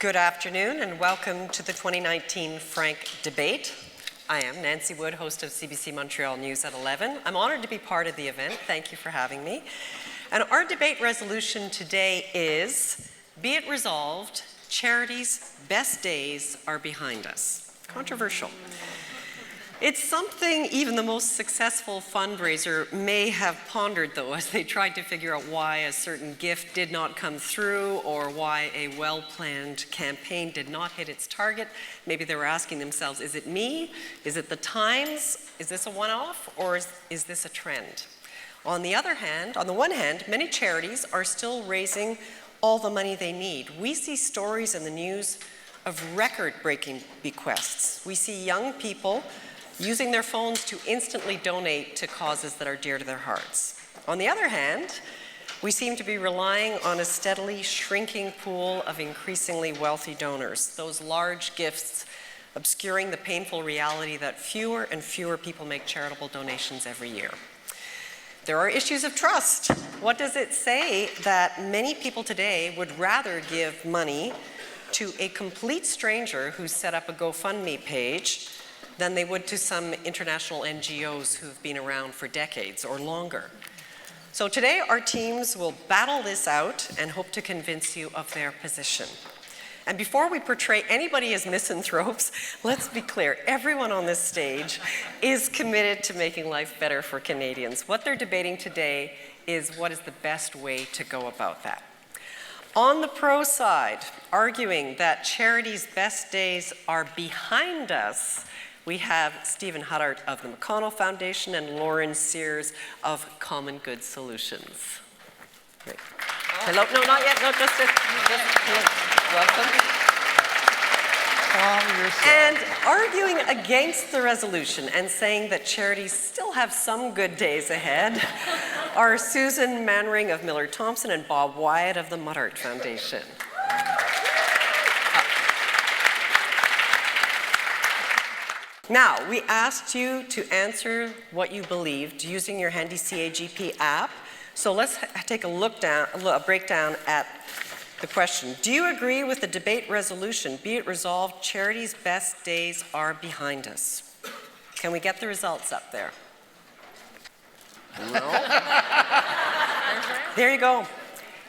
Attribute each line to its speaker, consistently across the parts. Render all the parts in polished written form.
Speaker 1: Good afternoon and welcome to the 2019 Frank Debate. I am Nancy Wood, host of CBC Montreal News at 11. I'm honored to be part of the event. Thank you for having me. And our debate resolution today is, be it resolved, charities' best days are behind us. Controversial. It's something even the most successful fundraiser may have pondered, though, as they tried to figure out why a certain gift did not come through or why a well-planned campaign did not hit its target. Maybe they were asking themselves, is it me? Is it the times? Is this a one-off? Or is this a trend? On the one hand, many charities are still raising all the money they need. We see stories in the news of record-breaking bequests. We see young people using their phones to instantly donate to causes that are dear to their hearts. On the other hand, we seem to be relying on a steadily shrinking pool of increasingly wealthy donors, those large gifts obscuring the painful reality that fewer and fewer people make charitable donations every year. There are issues of trust. What does it say that many people today would rather give money to a complete stranger who set up a GoFundMe page than they would to some international NGOs who have been around for decades or longer? So today our teams will battle this out and hope to convince you of their position. And before we portray anybody as misanthropes, let's be clear, everyone on this stage is committed to making life better for Canadians. What they're debating today is what is the best way to go about that. On the pro side, arguing that charities' best days are behind us, we have Stephen Huddart of the McConnell Foundation and Lauren Sears of Common Good Solutions. Great. Hello, no, not yet, no, just welcome. And arguing against the resolution and saying that charities still have some good days ahead are Susan Manwaring of Miller Thomson and Bob Wyatt of the Muttart Foundation. Now, we asked you to answer what you believed using your handy CAGP app. So let's take a breakdown at the question. Do you agree with the debate resolution? Be it resolved, charities' best days are behind us. Can we get the results up there? No? There you go.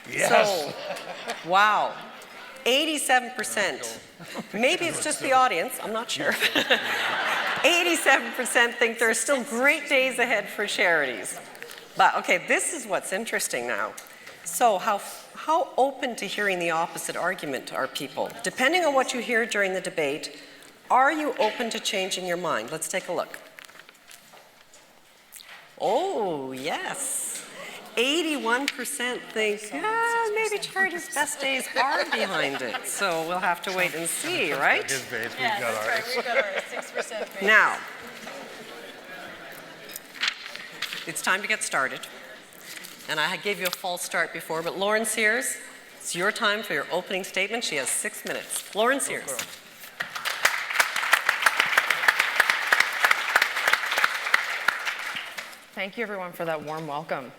Speaker 2: Yes.
Speaker 1: So, wow. 87%. Maybe it's just the audience, I'm not sure. 87% think there are still great days ahead for charities. But okay, this is what's interesting now. So how open to hearing the opposite argument are people? Depending on what you hear during the debate, are you open to changing your mind? Let's take a look. Oh, yes. 81% think, maybe charities' best days are behind it. So we'll have to wait and see, right?
Speaker 3: Yeah, that's right. We've got our 6% base.
Speaker 1: Now, it's time to get started. And I gave you a false start before, but Lauren Sears, it's your time for your opening statement. She has 6 minutes. Lauren Sears.
Speaker 4: Thank you, everyone, for that warm welcome.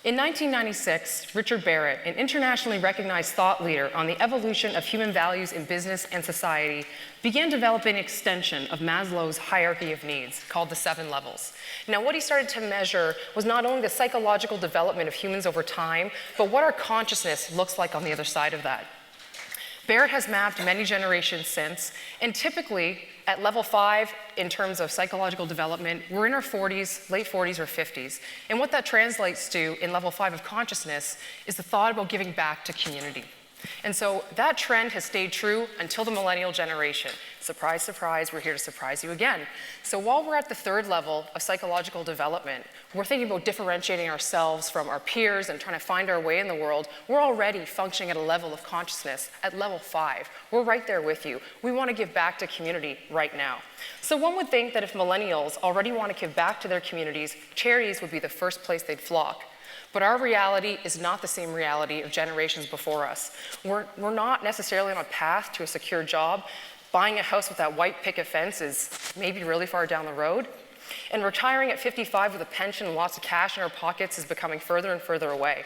Speaker 4: In 1996, Richard Barrett, an internationally recognized thought leader on the evolution of human values in business and society, began developing an extension of Maslow's hierarchy of needs called the 7 levels. Now, what he started to measure was not only the psychological development of humans over time, but what our consciousness looks like on the other side of that. Barrett has mapped many generations since, and typically at level 5, in terms of psychological development, we're in our 40s, late 40s or 50s. And what that translates to in level 5 of consciousness is the thought about giving back to community. And so that trend has stayed true until the millennial generation. Surprise, surprise, we're here to surprise you again. So while we're at the 3rd level of psychological development, we're thinking about differentiating ourselves from our peers and trying to find our way in the world. We're already functioning at a level of consciousness at level 5. We're right there with you. We want to give back to community right now. So one would think that if millennials already want to give back to their communities, charities would be the first place they'd flock. But our reality is not the same reality of generations before us. We're not necessarily on a path to a secure job. Buying a house with that white picket fence is maybe really far down the road. And retiring at 55 with a pension and lots of cash in our pockets is becoming further and further away.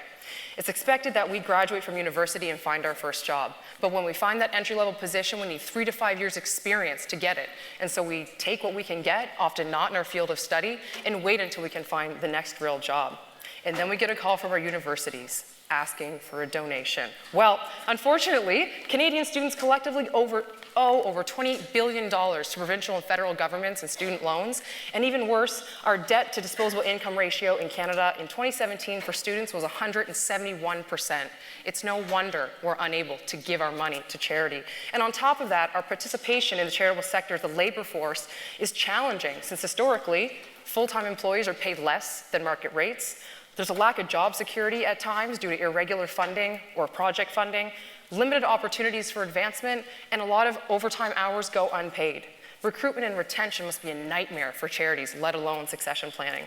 Speaker 4: It's expected that we graduate from university and find our first job. But when we find that entry-level position, we need 3 to 5 years experience to get it. And so we take what we can get, often not in our field of study, and wait until we can find the next real job. And then we get a call from our universities asking for a donation. Well, unfortunately, Canadian students collectively owe over $20 billion to provincial and federal governments in student loans. And even worse, our debt to disposable income ratio in Canada in 2017 for students was 171%. It's no wonder we're unable to give our money to charity. And on top of that, our participation in the charitable sector as the labor force is challenging, since historically, full-time employees are paid less than market rates. There's a lack of job security at times due to irregular funding or project funding, limited opportunities for advancement, and a lot of overtime hours go unpaid. Recruitment and retention must be a nightmare for charities, let alone succession planning.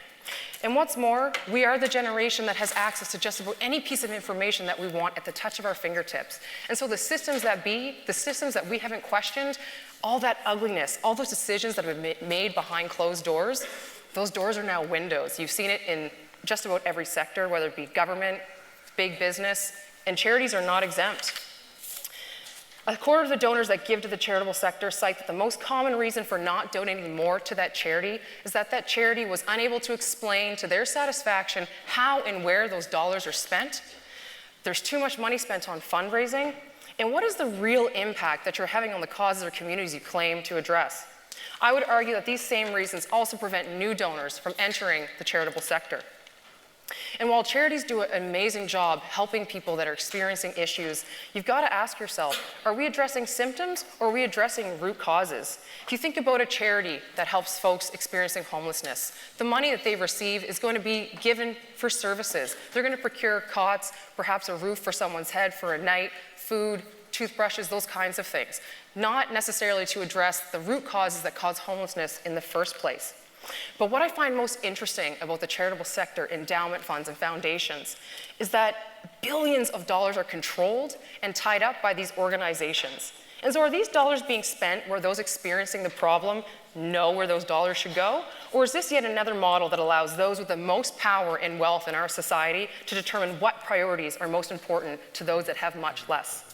Speaker 4: And what's more, we are the generation that has access to just about any piece of information that we want at the touch of our fingertips. And so the systems that we haven't questioned, all that ugliness, all those decisions that have been made behind closed doors, those doors are now windows. You've seen it in just about every sector, whether it be government, big business, and charities are not exempt. A quarter of the donors that give to the charitable sector cite that the most common reason for not donating more to that charity is that that charity was unable to explain to their satisfaction how and where those dollars are spent. There's too much money spent on fundraising. And what is the real impact that you're having on the causes or communities you claim to address? I would argue that these same reasons also prevent new donors from entering the charitable sector. And while charities do an amazing job helping people that are experiencing issues, you've got to ask yourself, are we addressing symptoms or are we addressing root causes? If you think about a charity that helps folks experiencing homelessness, the money that they receive is going to be given for services. They're going to procure cots, perhaps a roof for someone's head for a night, food, toothbrushes, those kinds of things, not necessarily to address the root causes that cause homelessness in the first place. But what I find most interesting about the charitable sector, endowment funds and foundations, is that billions of dollars are controlled and tied up by these organizations. And so are these dollars being spent where those experiencing the problem know where those dollars should go? Or is this yet another model that allows those with the most power and wealth in our society to determine what priorities are most important to those that have much less?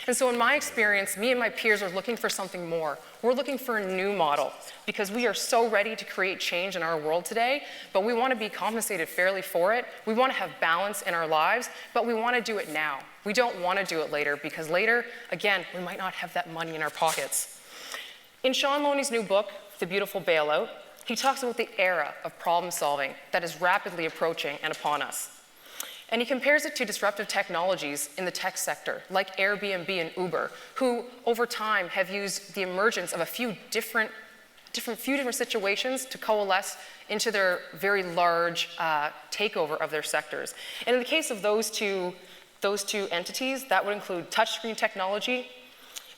Speaker 4: And so in my experience, me and my peers are looking for something more. We're looking for a new model because we are so ready to create change in our world today, but we want to be compensated fairly for it. We want to have balance in our lives, but we want to do it now. We don't want to do it later because later, again, we might not have that money in our pockets. In Sean Loney's new book, The Beautiful Bailout, he talks about the era of problem solving that is rapidly approaching and upon us. And he compares it to disruptive technologies in the tech sector, like Airbnb and Uber, who over time have used the emergence of a few different situations to coalesce into their very large takeover of their sectors. And in the case of those two entities, that would include touchscreen technology,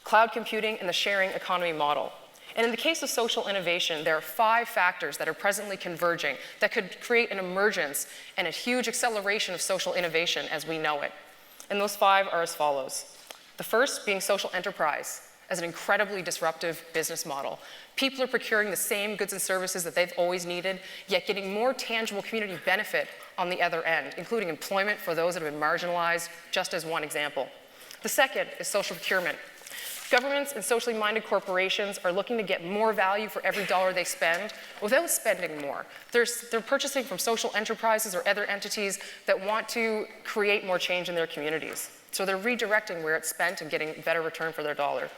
Speaker 4: cloud computing, and the sharing economy model. And in the case of social innovation, there are 5 factors that are presently converging that could create an emergence and a huge acceleration of social innovation as we know it. And those 5 are as follows. The first being social enterprise as an incredibly disruptive business model. People are procuring the same goods and services that they've always needed, yet getting more tangible community benefit on the other end, including employment for those that have been marginalized, just as one example. The second is social procurement. Governments and socially minded corporations are looking to get more value for every dollar they spend without spending more. They're purchasing from social enterprises or other entities that want to create more change in their communities. So they're redirecting where it's spent and getting better return for their dollar.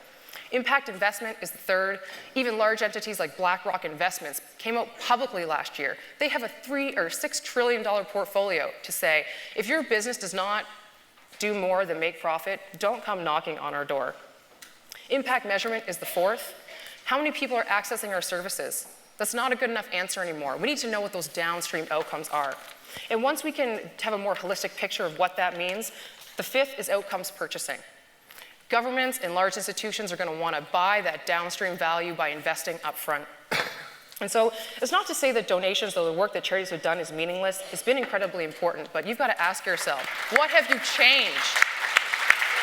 Speaker 4: Impact investment is the third. Even large entities like BlackRock Investments came out publicly last year. They have a $3 or $6 trillion portfolio to say, if your business does not do more than make profit, don't come knocking on our door. Impact measurement is the fourth. How many people are accessing our services? That's not a good enough answer anymore. We need to know what those downstream outcomes are. And once we can have a more holistic picture of what that means, the fifth is outcomes purchasing. Governments and large institutions are going to want to buy that downstream value by investing upfront. And so it's not to say that donations or the work that charities have done is meaningless. It's been incredibly important, but you've got to ask yourself, what have you changed?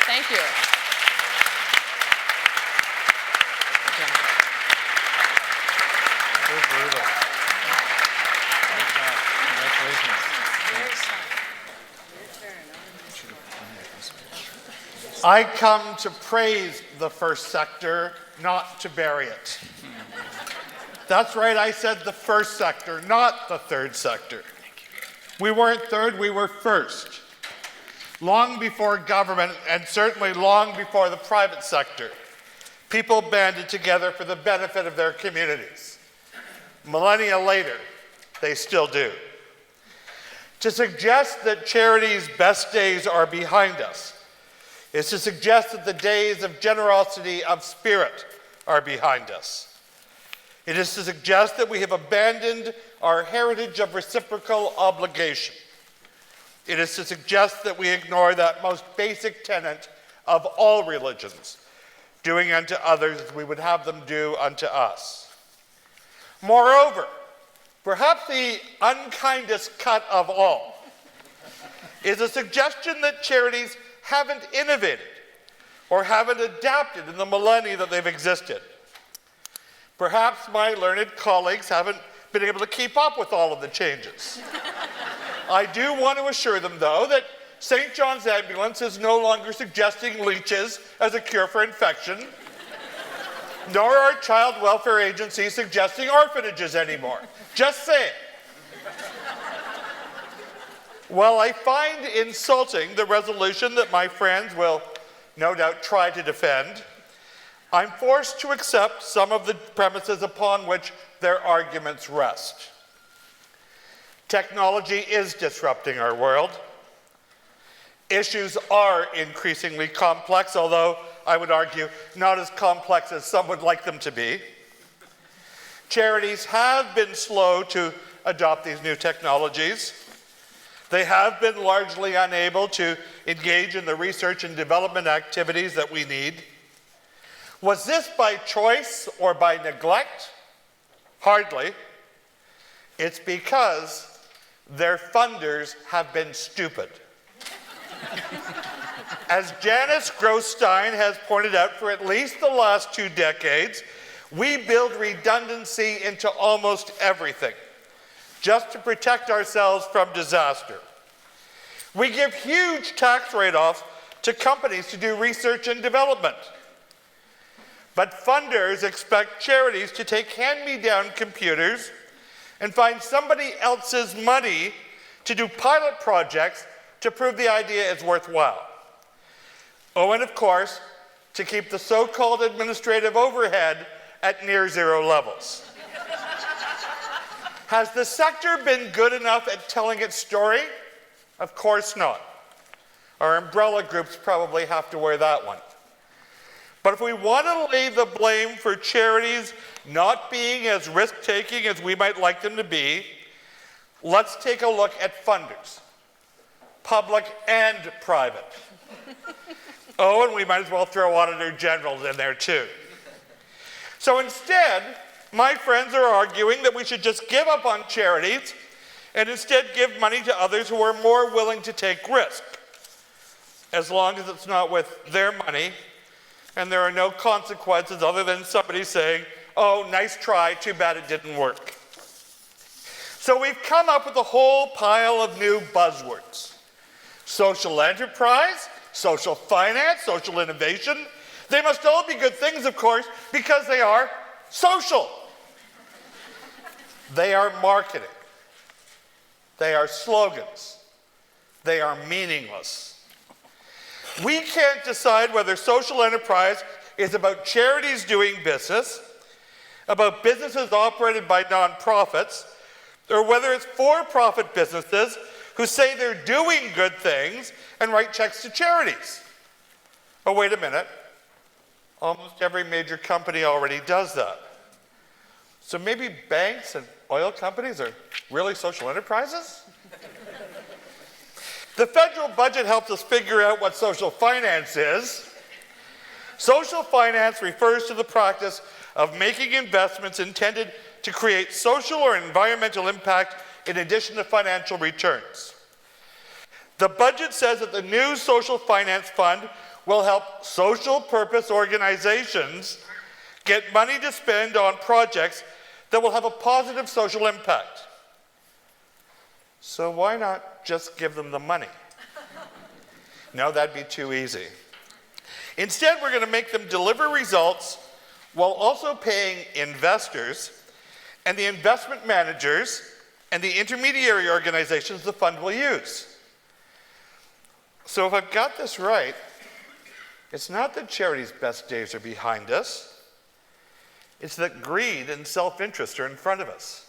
Speaker 4: Thank you.
Speaker 2: I come to praise the first sector, not to bury it. That's right, I said the first sector, not the third sector. We weren't third, we were first. Long before government, and certainly long before the private sector, people banded together for the benefit of their communities. Millennia later, they still do. To suggest that charities' best days are behind us is to suggest that the days of generosity of spirit are behind us. It is to suggest that we have abandoned our heritage of reciprocal obligation. It is to suggest that we ignore that most basic tenet of all religions, doing unto others as we would have them do unto us. Moreover, perhaps the unkindest cut of all is a suggestion that charities haven't innovated or haven't adapted in the millennia that they've existed. Perhaps my learned colleagues haven't been able to keep up with all of the changes. I do want to assure them, though, that St. John's Ambulance is no longer suggesting leeches as a cure for infection, nor are child welfare agencies suggesting orphanages anymore. Just saying. While I find insulting the resolution that my friends will no doubt try to defend, I'm forced to accept some of the premises upon which their arguments rest. Technology is disrupting our world. Issues are increasingly complex, although I would argue not as complex as some would like them to be. Charities have been slow to adopt these new technologies. They have been largely unable to engage in the research and development activities that we need. Was this by choice or by neglect? Hardly. It's because their funders have been stupid. As Janice Gross-Stein has pointed out, for at least the last 2 decades, we build redundancy into almost everything, just to protect ourselves from disaster. We give huge tax write-offs to companies to do research and development. But funders expect charities to take hand-me-down computers and find somebody else's money to do pilot projects to prove the idea is worthwhile. Oh, and of course, to keep the so-called administrative overhead at near zero levels. Has the sector been good enough at telling its story? Of course not. Our umbrella groups probably have to wear that one. But if we want to lay the blame for charities not being as risk-taking as we might like them to be, let's take a look at funders, public and private. Oh, and we might as well throw auditor generals in there too. So instead, my friends are arguing that we should just give up on charities and instead give money to others who are more willing to take risk, as long as it's not with their money and there are no consequences other than somebody saying, oh, nice try, too bad it didn't work. So we've come up with a whole pile of new buzzwords. Social enterprise, social finance, social innovation. They must all be good things, of course, because they are social. They are marketing. They are slogans. They are meaningless. We can't decide whether social enterprise is about charities doing business, about businesses operated by nonprofits, or whether it's for-profit businesses who say they're doing good things and write checks to charities. Oh, wait a minute. Almost every major company already does that. So maybe banks and oil companies are really social enterprises? The federal budget helps us figure out what social finance is. Social finance refers to the practice of making investments intended to create social or environmental impact in addition to financial returns. The budget says that the new social finance fund will help social purpose organizations get money to spend on projects that will have a positive social impact. So why not just give them the money? No, that'd be too easy. Instead, we're going to make them deliver results while also paying investors and the investment managers and the intermediary organizations the fund will use. So if I've got this right, it's not that charity's best days are behind us. It's that greed and self-interest are in front of us.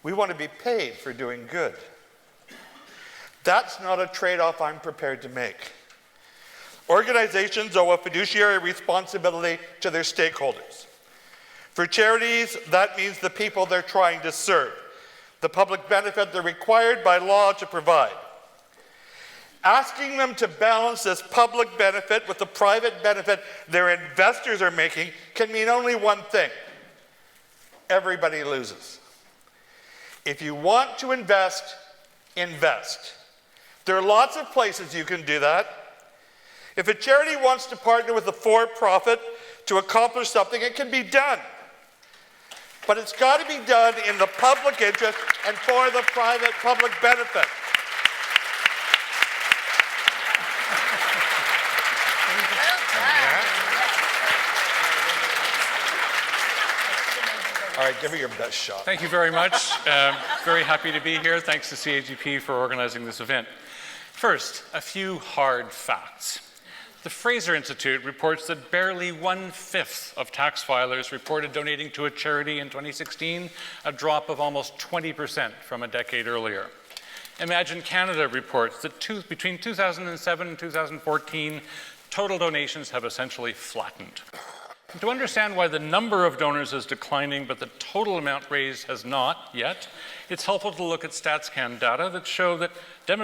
Speaker 2: We want to be paid for doing good. That's not a trade-off I'm prepared to make. Organizations owe a fiduciary responsibility to their stakeholders. For charities, that means the people they're trying to serve, the public benefit they're required by law to provide. Asking them to balance this public benefit with the private benefit their investors are making can mean only one thing: everybody loses. If you want to invest, invest. There are lots of places you can do that. If a charity wants to partner with a for-profit to accomplish something, it can be done. But it's got to be done in the public interest and for the private public benefit. All right, give me your best shot.
Speaker 5: Thank you very much. Very happy to be here. Thanks to CAGP for organizing this event. First, a few hard facts. The Fraser Institute reports that barely 1/5 of tax filers reported donating to a charity in 2016, a drop of almost 20% from a decade earlier. Imagine Canada reports that between 2007 and 2014, total donations have essentially flattened. To understand why the number of donors is declining but the total amount raised has not yet, it's helpful to look at StatsCan data that show that the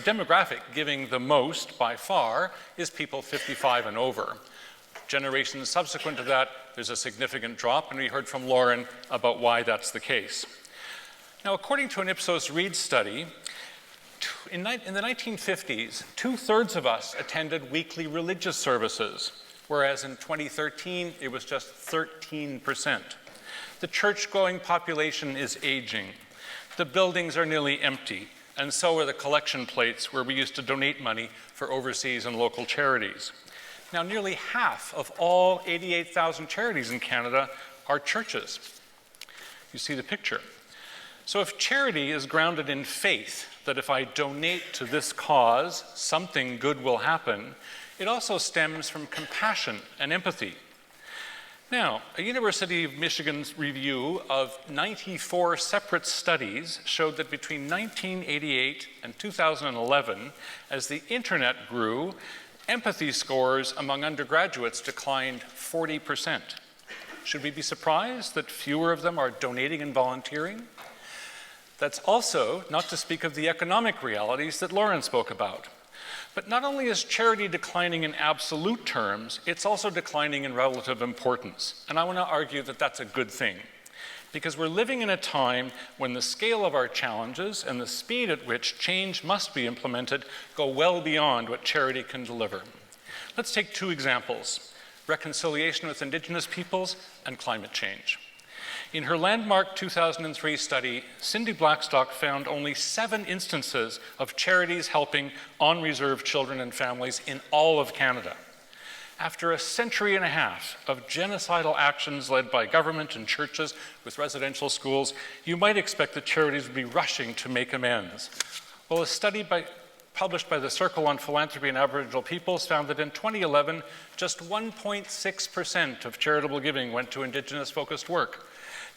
Speaker 5: demographic giving the most by far is people 55 and over. Generations subsequent to that, there's a significant drop, and we heard from Lauren about why that's the case. Now, according to an Ipsos Reid study, in the 1950s, 2/3 of us attended weekly religious services, whereas in 2013, it was just 13%. The church-going population is aging. The buildings are nearly empty, and so are the collection plates where we used to donate money for overseas and local charities. Now, nearly half of all 88,000 charities in Canada are churches. You see the picture. So if charity is grounded in faith, that if I donate to this cause, something good will happen, it also stems from compassion and empathy. Now, a University of Michigan's review of 94 separate studies showed that between 1988 and 2011, as the internet grew, empathy scores among undergraduates declined 40%. Should we be surprised that fewer of them are donating and volunteering? That's also not to speak of the economic realities that Lauren spoke about. But not only is charity declining in absolute terms, it's also declining in relative importance. And I want to argue that that's a good thing, because we're living in a time when the scale of our challenges and the speed at which change must be implemented go well beyond what charity can deliver. Let's take two examples: reconciliation with Indigenous peoples and climate change. In her landmark 2003 study, Cindy Blackstock found only 7 instances of charities helping on-reserve children and families in all of Canada. After a century and a half of genocidal actions led by government and churches with residential schools, you might expect that charities would be rushing to make amends. Well, a study published by the Circle on Philanthropy and Aboriginal Peoples found that in 2011, just 1.6% of charitable giving went to Indigenous-focused work.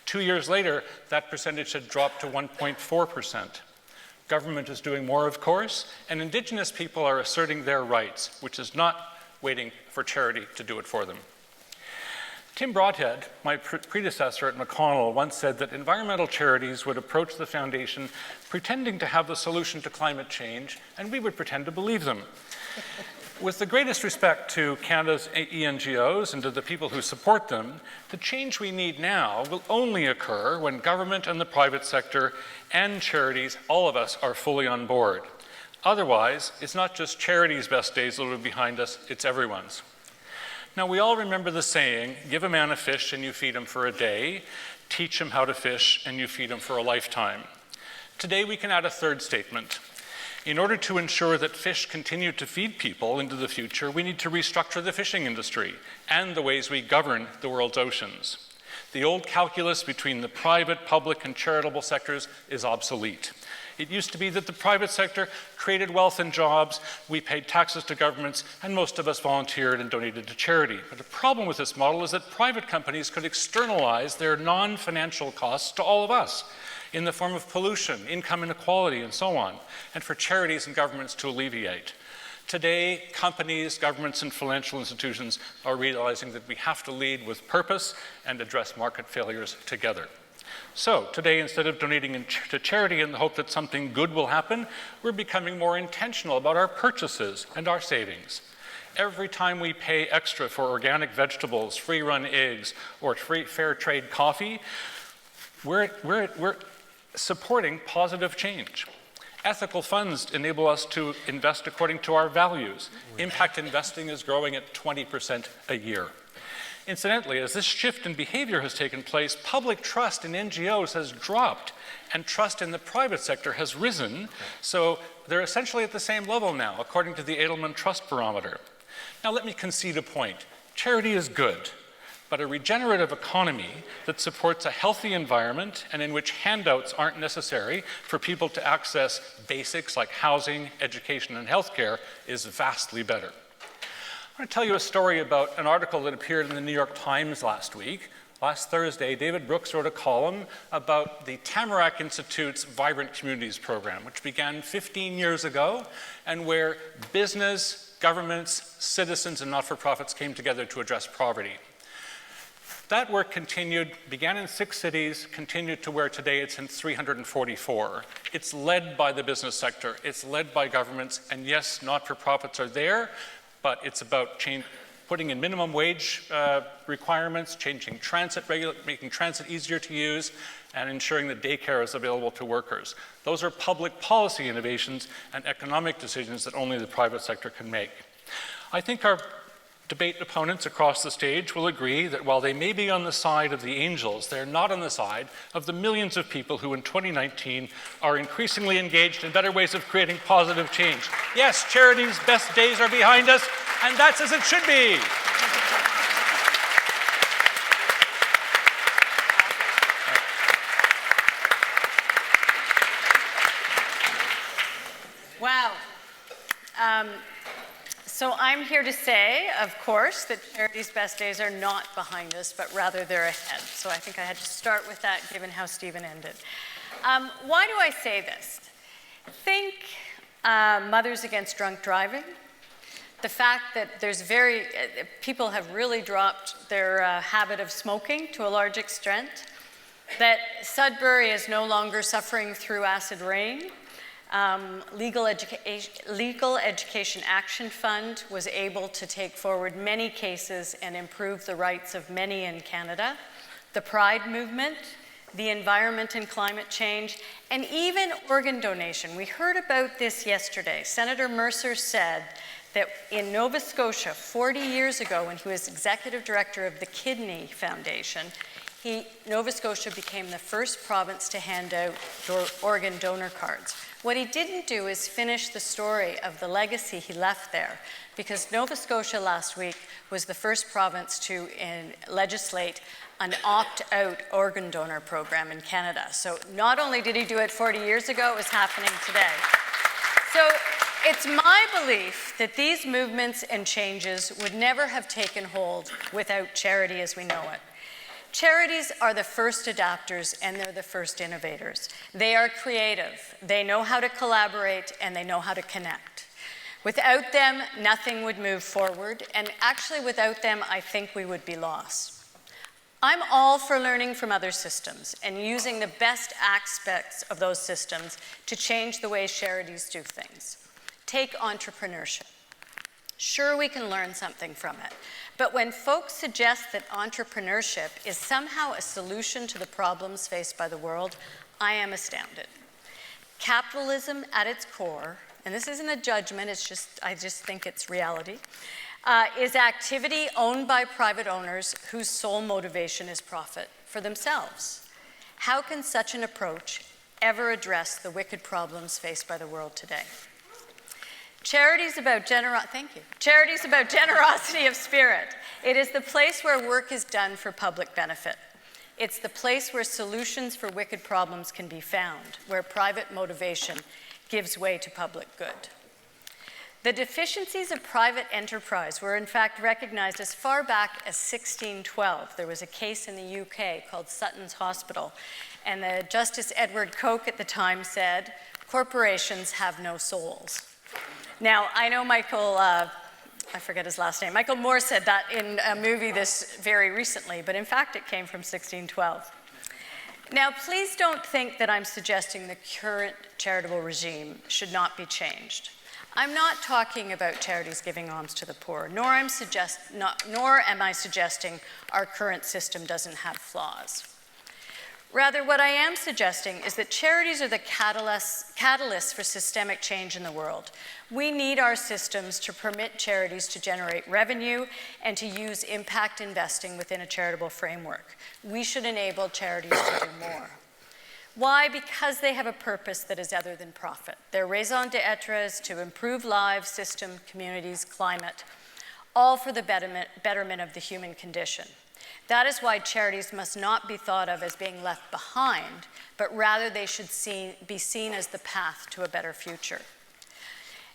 Speaker 5: 2 years later, that percentage had dropped to 1.4%. Government is doing more, of course, and Indigenous people are asserting their rights, which is not waiting for charity to do it for them. Tim Broadhead, my predecessor at McConnell, once said that environmental charities would approach the foundation pretending to have the solution to climate change, and we would pretend to believe them. With the greatest respect to Canada's ENGOs and to the people who support them, the change we need now will only occur when government and the private sector and charities, all of us, are fully on board. Otherwise, it's not just charities' best days that will be behind us, it's everyone's. Now, we all remember the saying, give a man a fish and you feed him for a day, teach him how to fish and you feed him for a lifetime. Today, we can add a third statement. In order to ensure that fish continue to feed people into the future, we need to restructure the fishing industry and the ways we govern the world's oceans. The old calculus between the private, public, and charitable sectors is obsolete. It used to be that the private sector created wealth and jobs, we paid taxes to governments, and most of us volunteered and donated to charity. But the problem with this model is that private companies could externalize their non-financial costs to all of us in the form of pollution, income inequality, and so on, and for charities and governments to alleviate. Today, companies, governments, and financial institutions are realizing that we have to lead with purpose and address market failures together. So today, instead of donating to charity in the hope that something good will happen, we're becoming more intentional about our purchases and our savings. Every time we pay extra for organic vegetables, free-run eggs, or fair trade coffee, we're supporting positive change. Ethical funds enable us to invest according to our values. Impact investing is growing at 20% a year. Incidentally, as this shift in behavior has taken place, public trust in NGOs has dropped and trust in the private sector has risen, so they're essentially at the same level now, according to the Edelman Trust Barometer. Now let me concede a point. Charity is good, but a regenerative economy that supports a healthy environment and in which handouts aren't necessary for people to access basics like housing, education, and healthcare is vastly better. I want to tell you a story about an article that appeared in the New York Times last week. Last Thursday, David Brooks wrote a column about the Tamarack Institute's Vibrant Communities program, which began 15 years ago and where business, governments, citizens, and not-for-profits came together to address poverty. That work continued, began in 6 cities, continued to where today it's in 344. It's led by the business sector, it's led by governments, and yes, not-for-profits are there, but it's about putting in minimum wage requirements, changing transit, making transit easier to use, and ensuring that daycare is available to workers. Those are public policy innovations and economic decisions that only the private sector can make. I think our debate opponents across the stage will agree that while they may be on the side of the angels, they're not on the side of the millions of people who in 2019 are increasingly engaged in better ways of creating positive change. Yes, charity's best days are behind us, and that's as it should be.
Speaker 3: Wow. So I'm here to say, of course, that charity's best days are not behind us, but rather they're ahead. So I think I had to start with that, given how Stephen ended. Why do I say this? Think Mothers Against Drunk Driving. The fact that people have really dropped their habit of smoking to a large extent. That Sudbury is no longer suffering through acid rain. Legal Education Action Fund was able to take forward many cases and improve the rights of many in Canada. The Pride movement, the environment and climate change, and even organ donation. We heard about this yesterday. Senator Mercer said that in Nova Scotia, 40 years ago, when he was executive director of the Kidney Foundation, Nova Scotia became the first province to hand out organ donor cards. What he didn't do is finish the story of the legacy he left there, because Nova Scotia last week was the first province to legislate an opt-out organ donor program in Canada. So not only did he do it 40 years ago, it was happening today. So it's my belief that these movements and changes would never have taken hold without charity as we know it. Charities are the first adapters and they're the first innovators. They are creative, they know how to collaborate, and they know how to connect. Without them, nothing would move forward, and actually without them, I think we would be lost. I'm all for learning from other systems and using the best aspects of those systems to change the way charities do things. Take entrepreneurship. Sure, we can learn something from it. But when folks suggest that entrepreneurship is somehow a solution to the problems faced by the world, I am astounded. Capitalism at its core, and this isn't a judgment, I just think it's reality, is activity owned by private owners whose sole motivation is profit for themselves. How can such an approach ever address the wicked problems faced by the world today? Charities about Charities about generosity of spirit. It is the place where work is done for public benefit. It's the place where solutions for wicked problems can be found, where private motivation gives way to public good. The deficiencies of private enterprise were in fact recognized as far back as 1612. There was a case in the UK called Sutton's Hospital, and the Justice Edward Coke at the time said, "Corporations have no souls." Now, I know Michael, I forget his last name, Michael Moore said that in a movie this very recently, but in fact it came from 1612. Now, please don't think that I'm suggesting the current charitable regime should not be changed. I'm not talking about charities giving alms to the poor, nor am I suggesting our current system doesn't have flaws. Rather, what I am suggesting is that charities are the catalysts for systemic change in the world. We need our systems to permit charities to generate revenue and to use impact investing within a charitable framework. We should enable charities to do more. Why? Because they have a purpose that is other than profit. Their raison d'etre is to improve lives, system, communities, climate, all for the betterment of the human condition. That is why charities must not be thought of as being left behind, but rather they should be seen as the path to a better future.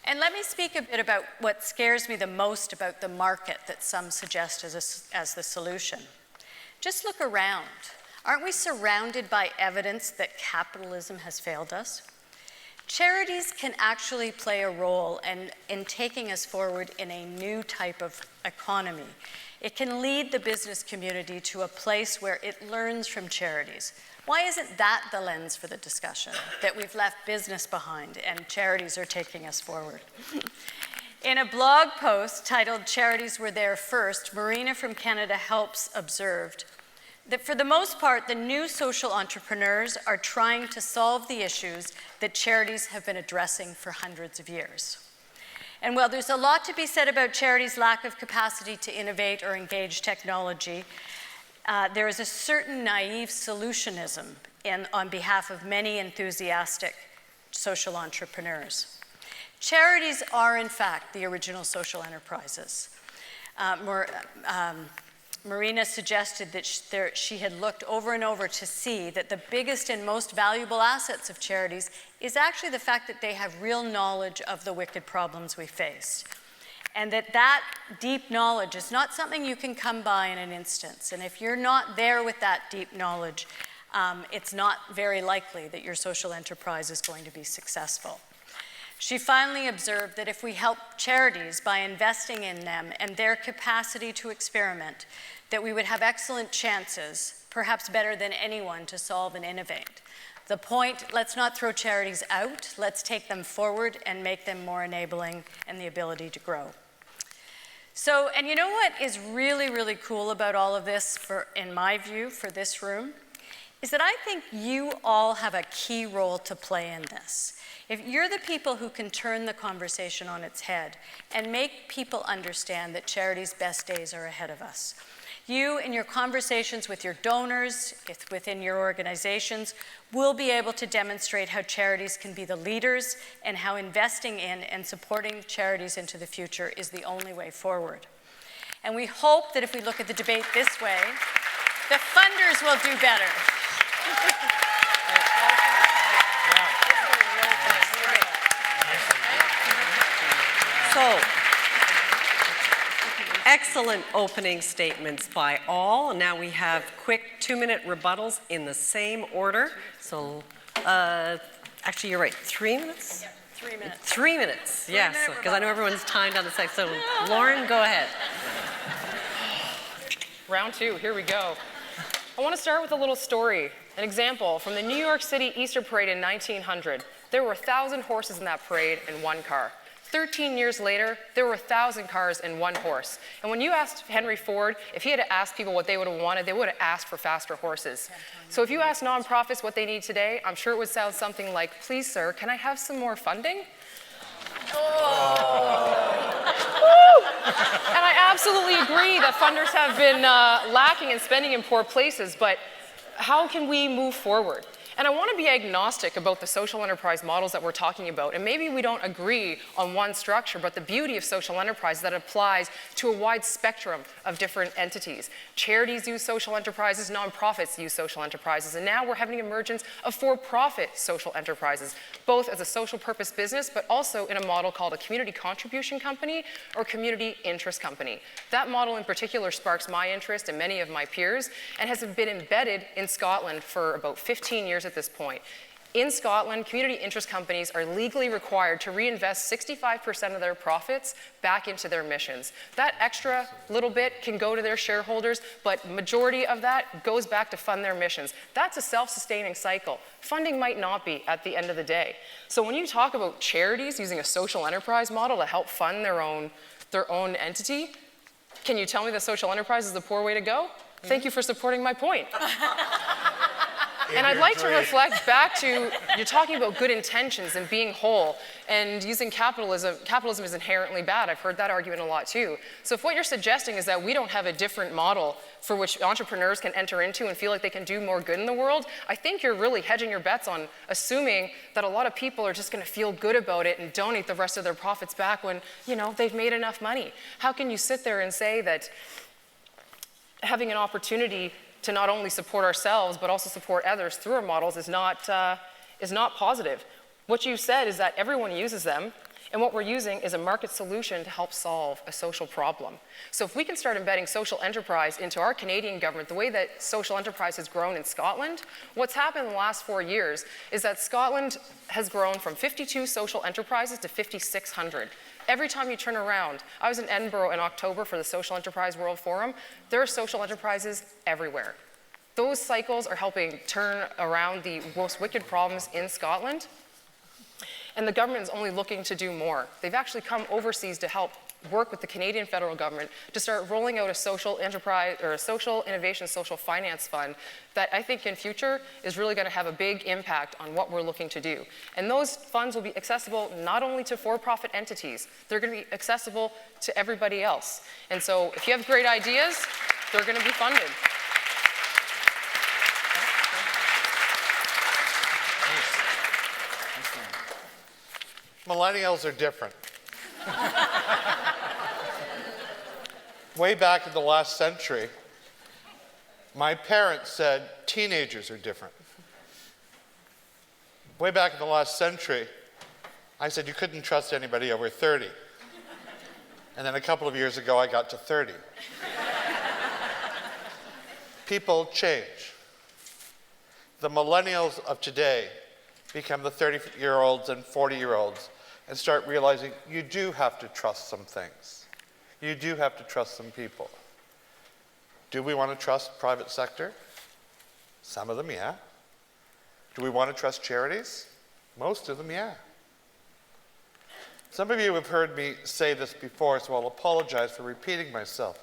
Speaker 3: And let me speak a bit about what scares me the most about the market that some suggest as the solution. Just look around. Aren't we surrounded by evidence that capitalism has failed us? Charities can actually play a role in taking us forward in a new type of economy. It can lead the business community to a place where it learns from charities. Why isn't that the lens for the discussion? That we've left business behind and charities are taking us forward. In a blog post titled "Charities Were There First," Marina from Canada Helps observed that for the most part, the new social entrepreneurs are trying to solve the issues that charities have been addressing for hundreds of years. And while there's a lot to be said about charities' lack of capacity to innovate or engage technology, there is a certain naive solutionism on behalf of many enthusiastic social entrepreneurs. Charities are, in fact, the original social enterprises. Marina suggested that she had looked over and over to see that the biggest and most valuable assets of charities is actually the fact that they have real knowledge of the wicked problems we face. And that deep knowledge is not something you can come by in an instance. And if you're not there with that deep knowledge, it's not very likely that your social enterprise is going to be successful. She finally observed that if we help charities by investing in them and their capacity to experiment, that we would have excellent chances, perhaps better than anyone, to solve and innovate. The point, let's not throw charities out, let's take them forward and make them more enabling and the ability to grow. So, and you know what is really, really cool about all of this, in my view, for this room, is that I think you all have a key role to play in this. If you're the people who can turn the conversation on its head and make people understand that charities' best days are ahead of us. You, in your conversations with your donors, within your organizations, will be able to demonstrate how charities can be the leaders and how investing in and supporting charities into the future is the only way forward. And we hope that if we look at the debate this way, the funders will do better.
Speaker 1: So, excellent opening statements by all. Now we have quick 2-minute rebuttals in the same order. So, actually, you're right, 3 minutes?
Speaker 3: Yeah, 3 minutes.
Speaker 1: 3 minutes, yes, because I know everyone's timed on the side. So, Lauren, go ahead.
Speaker 4: Round two, here we go. I want to start with a little story, an example from the New York City Easter Parade in 1900. There were 1,000 horses in that parade and one car. 13 years later, there were 1,000 cars and one horse. And when you asked Henry Ford if he had to ask people what they would have wanted, they would have asked for faster horses. So if you ask nonprofits what they need today, I'm sure it would sound something like, "Please, sir, can I have some more funding?" And I absolutely agree that funders have been lacking in spending in poor places, but how can we move forward? And I want to be agnostic about the social enterprise models that we're talking about. And maybe we don't agree on one structure, but the beauty of social enterprise is that it applies to a wide spectrum of different entities. Charities use social enterprises, nonprofits use social enterprises, and now we're having an emergence of for-profit social enterprises, both as a social purpose business, but also in a model called a community contribution company or community interest company. That model in particular sparks my interest and many of my peers, and has been embedded in Scotland for about 15 years at this point. In Scotland, community interest companies are legally required to reinvest 65% of their profits back into their missions. That extra little bit can go to their shareholders, but majority of that goes back to fund their missions. That's a self-sustaining cycle. Funding might not be at the end of the day. So when you talk about charities using a social enterprise model to help fund their own entity, can you tell me that social enterprise is the poor way to go? Thank you for supporting my point. And I'd like to reflect back to, you're talking about good intentions and being whole and using capitalism. Capitalism is inherently bad. I've heard that argument a lot too. So if what you're suggesting is that we don't have a different model for which entrepreneurs can enter into and feel like they can do more good in the world, I think you're really hedging your bets on assuming that a lot of people are just going to feel good about it and donate the rest of their profits back when, you know, they've made enough money. How can you sit there and say that having an opportunity to not only support ourselves but also support others through our models is not positive? What you said is that everyone uses them, and what we're using is a market solution to help solve a social problem. So if we can start embedding social enterprise into our Canadian government, the way that social enterprise has grown in Scotland, what's happened in the last 4 years is that Scotland has grown from 52 social enterprises to 5,600. Every time you turn around, I was in Edinburgh in October for the Social Enterprise World Forum. There are social enterprises everywhere. Those cycles are helping turn around the most wicked problems in Scotland, and the government is only looking to do more. They've actually come overseas to help work with the Canadian federal government to start rolling out a social enterprise or a social innovation social finance fund that I think in future is really going to have a big impact on what we're looking to do. And those funds will be accessible not only to for-profit entities, they're going to be accessible to everybody else. And so if you have great ideas, they're going to be funded.
Speaker 2: Millennials are different. Way back in the last century, my parents said teenagers are different. Way back in the last century, I said you couldn't trust anybody over 30. And then a couple of years ago, I got to 30. People change. The millennials of today become the 30-year-olds and 40-year-olds and start realizing you do have to trust some things. You do have to trust some people. Do we want to trust private sector? Some of them, yeah. Do we want to trust charities? Most of them, yeah. Some of you have heard me say this before, so I'll apologize for repeating myself.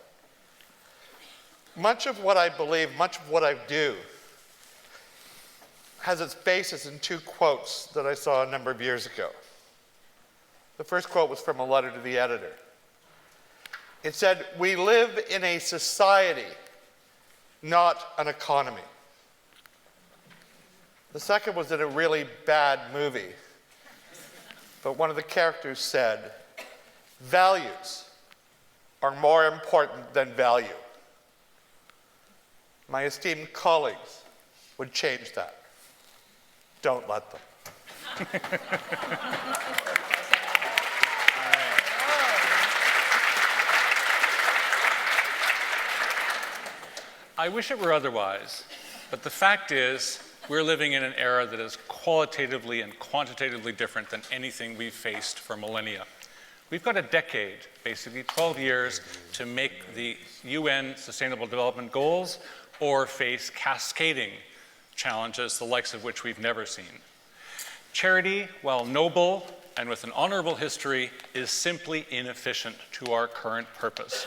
Speaker 2: Much of what I believe, much of what I do, has its basis in two quotes that I saw a number of years ago. The first quote was from a letter to the editor. It said, "We live in a society, not an economy." The second was in a really bad movie. But one of the characters said, "Values are more important than value." My esteemed colleagues would change that. Don't let them.
Speaker 5: I wish it were otherwise, but the fact is we're living in an era that is qualitatively and quantitatively different than anything we've faced for millennia. We've got a decade, basically 12 years, to make the UN Sustainable Development Goals or face cascading challenges, the likes of which we've never seen. Charity, while noble and with an honorable history, is simply inefficient to our current purpose.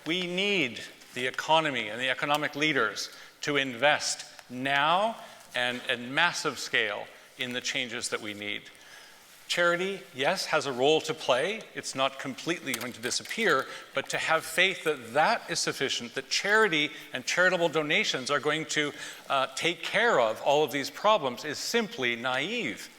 Speaker 5: We need the economy and the economic leaders to invest now and at massive scale in the changes that we need. Charity, yes, has a role to play. It's not completely going to disappear, but to have faith that that is sufficient, that charity and charitable donations are going to take care of all of these problems is simply naive.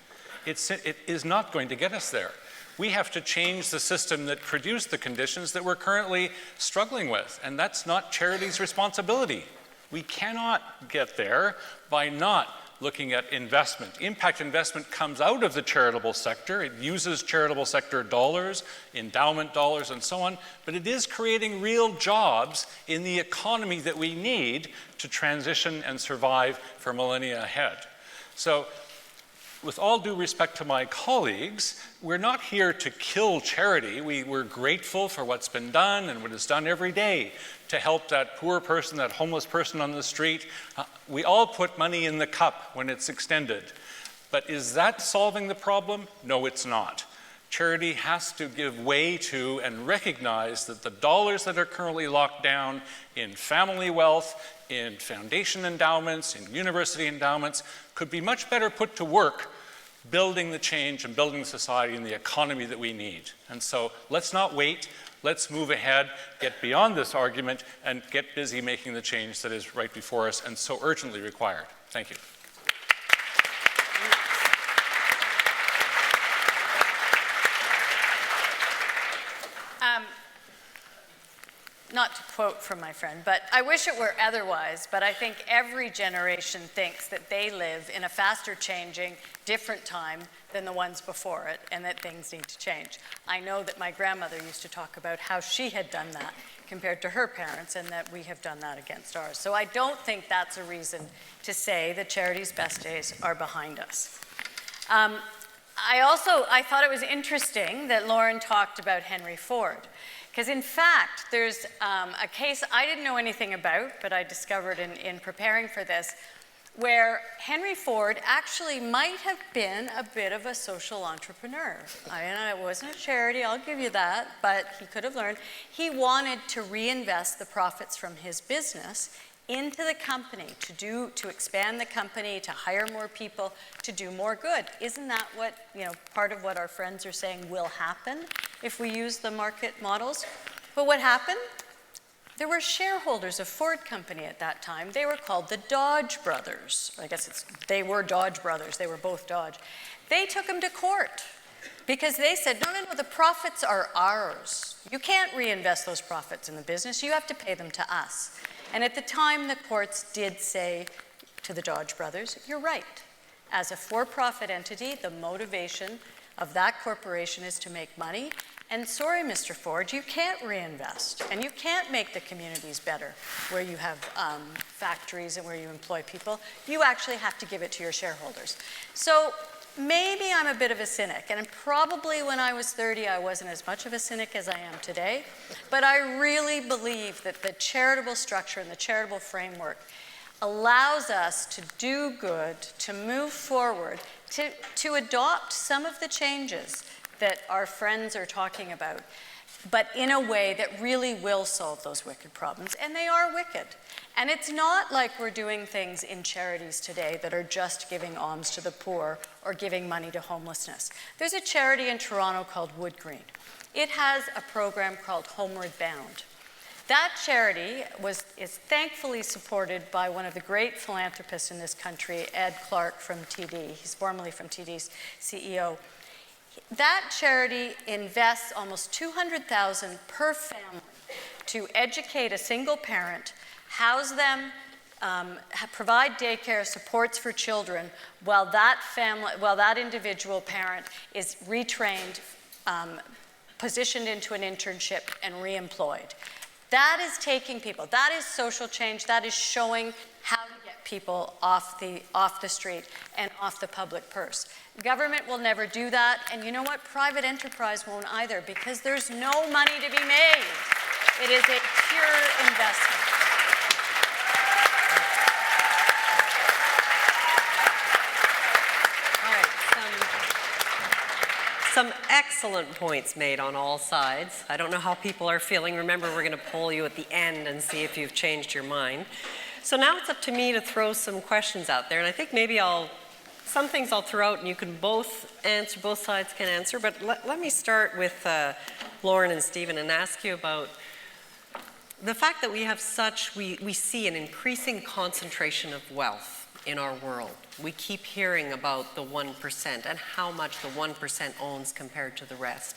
Speaker 5: It is not going to get us there. We have to change the system that produced the conditions that we're currently struggling with, and that's not charity's responsibility. We cannot get there by not looking at investment. Impact investment comes out of the charitable sector. It uses charitable sector dollars, endowment dollars, and so on, but it is creating real jobs in the economy that we need to transition and survive for millennia ahead. So, with all due respect to my colleagues, we're not here to kill charity. We're grateful for what's been done and what is done every day to help that poor person, that homeless person on the street. We all put money in the cup when it's extended. But is that solving the problem? No, it's not. Charity has to give way to and recognize that the dollars that are currently locked down in family wealth, in foundation endowments, in university endowments, could be much better put to work building the change and building the society and the economy that we need. And so let's not wait, let's move ahead, get beyond this argument, and get busy making the change that is right before us and so urgently required. Thank you.
Speaker 3: Not to quote from my friend, but I wish it were otherwise, but I think every generation thinks that they live in a faster changing, different time than the ones before it, and that things need to change. I know that my grandmother used to talk about how she had done that compared to her parents, and that we have done that against ours. So I don't think that's a reason to say that charity's best days are behind us. I thought it was interesting that Lauren talked about Henry Ford. Because in fact, there's a case I didn't know anything about, but I discovered in preparing for this, where Henry Ford actually might have been a bit of a social entrepreneur. It wasn't a charity, I'll give you that, but he could have learned. He wanted to reinvest the profits from his business into the company, to expand the company, to hire more people, to do more good. Isn't that what, part of what our friends are saying will happen if we use the market models? But what happened? There were shareholders of Ford Company at that time. They were called the Dodge brothers. I guess they were Dodge brothers. They were both Dodge. They took him to court because they said, no, the profits are ours. You can't reinvest those profits in the business. You have to pay them to us. And at the time, the courts did say to the Dodge brothers, you're right. As a for-profit entity, the motivation of that corporation is to make money. And sorry, Mr. Ford, you can't reinvest. And you can't make the communities better where you have factories and where you employ people. You actually have to give it to your shareholders. So maybe I'm a bit of a cynic, and probably when I was 30, I wasn't as much of a cynic as I am today, but I really believe that the charitable structure and the charitable framework allows us to do good, to move forward, to adopt some of the changes that our friends are talking about, but in a way that really will solve those wicked problems, and they are wicked. And it's not like we're doing things in charities today that are just giving alms to the poor or giving money to homelessness. There's a charity in Toronto called Wood Green. It has a program called Homeward Bound. That charity is thankfully supported by one of the great philanthropists in this country, Ed Clark from TD. He's formerly from TD's CEO. That charity invests almost $200,000 per family to educate a single parent, house them, provide daycare supports for children while that individual parent is retrained, positioned into an internship, and re-employed. That is taking people. That is social change. That is showing how to get people off the street and off the public purse. Government will never do that, and you know what? Private enterprise won't either, because there's no money to be made. It is a pure investment.
Speaker 1: All right, some excellent points made on all sides. I don't know how people are feeling. Remember, we're going to poll you at the end and see if you've changed your mind. So now it's up to me to throw some questions out there, and I think maybe I'll some things I'll throw out and you can both answer, both sides can answer, but let me start with Lauren and Stephen and ask you about the fact that we have we see an increasing concentration of wealth in our world. We keep hearing about the 1% and how much the 1% owns compared to the rest.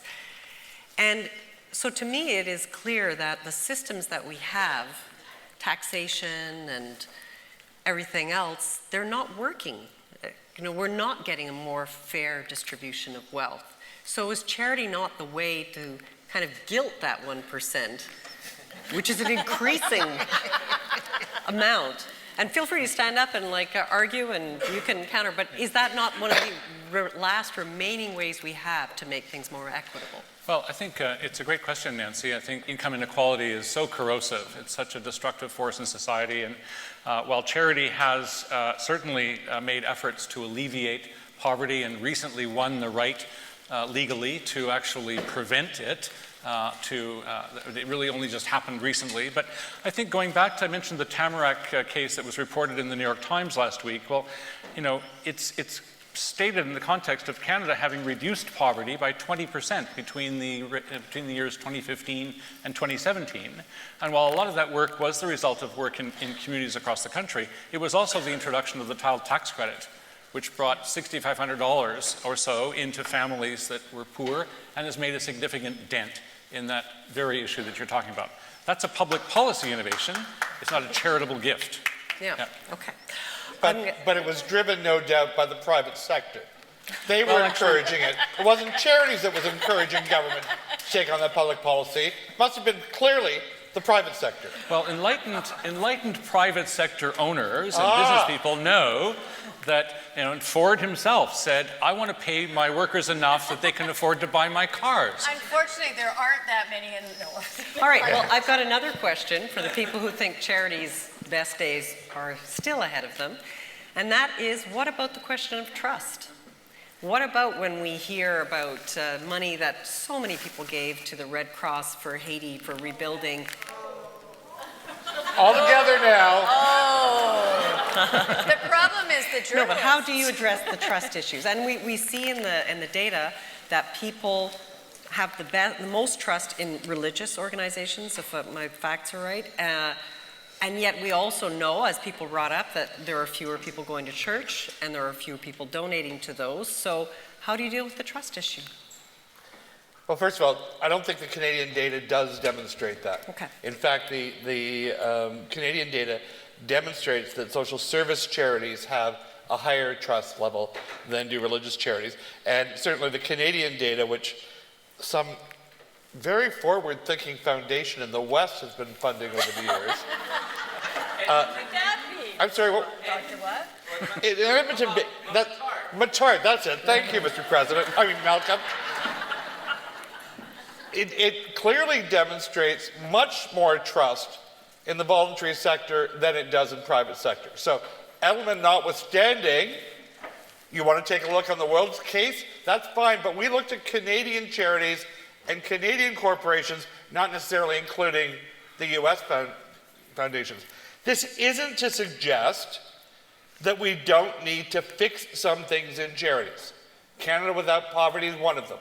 Speaker 1: And so to me, it is clear that the systems that we have, taxation and everything else, they're not working. You know, we're not getting a more fair distribution of wealth. So is charity not the way to kind of guilt that 1%, which is an increasing amount? And feel free to stand up and argue and you can counter, but is that not one of the last remaining ways we have to make things more equitable?
Speaker 5: Well, I think it's a great question, Nancy. I think income inequality is so corrosive. It's such a destructive force in society. And while charity has certainly made efforts to alleviate poverty and recently won the right legally to actually prevent it, it really only just happened recently. But I think going back to, I mentioned the Tamarack case that was reported in the New York Times last week. Well, you know, it's stated in the context of Canada having reduced poverty by 20% between the years 2015 and 2017. And while a lot of that work was the result of work in communities across the country, it was also the introduction of the child tax credit, which brought $6,500 or so into families that were poor and has made a significant dent in that very issue that you're talking about. That's a public policy innovation. It's not a charitable gift.
Speaker 1: Yeah. Okay.
Speaker 2: But it was driven, no doubt, by the private sector. They were encouraging it. It wasn't charities that was encouraging government to take on that public policy. It must have been clearly the private sector.
Speaker 5: Well, enlightened private sector owners and business people know that, you know, Ford himself said, I want to pay my workers enough that they can afford to buy my cars.
Speaker 3: Unfortunately, there aren't that many in the North.
Speaker 1: All right, well, I've got another question for the people who think charities' best days are still ahead of them, and that is, what about the question of trust? What about when we hear about money that so many people gave to the Red Cross for Haiti for rebuilding?
Speaker 2: All together now.
Speaker 3: Oh. The problem is the journalists.
Speaker 1: No, but how do you address the trust issues? And we see in the data that people have the most trust in religious organizations, if my facts are right. And yet we also know, as people brought up, that there are fewer people going to church and there are fewer people donating to those. So how do you deal with the trust issue?
Speaker 2: Well, first of all, I don't think the Canadian data does demonstrate that.
Speaker 1: Okay.
Speaker 2: In fact, the Canadian data demonstrates that social service charities have a higher trust level than do religious charities. And certainly the Canadian data, which some very forward-thinking foundation in the West has been funding over the years.
Speaker 3: What would that be?
Speaker 2: I'm sorry, what?
Speaker 3: Dr. what?
Speaker 2: In Edmonton, Muttart, that's it. Thank you, Mr. President. I mean, Malcolm. It clearly demonstrates much more trust in the voluntary sector than it does in private sector. So, element notwithstanding, you want to take a look on the world's case, that's fine, but we looked at Canadian charities and Canadian corporations, not necessarily including the US foundations. This isn't to suggest that we don't need to fix some things in charities. Canada Without Poverty is one of them.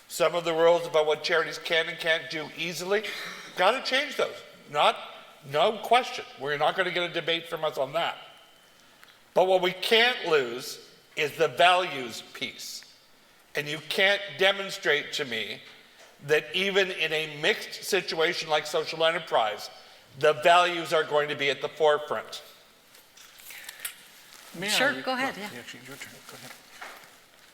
Speaker 2: Some of the rules about what charities can and can't do easily, got to change those. No question. We're not going to get a debate from us on that. But what we can't lose is the values piece. And you can't demonstrate to me that even in a mixed situation like social enterprise, the values are going to be at the forefront.
Speaker 1: Sure, go ahead. Yeah.
Speaker 5: Actually, your turn. Go ahead.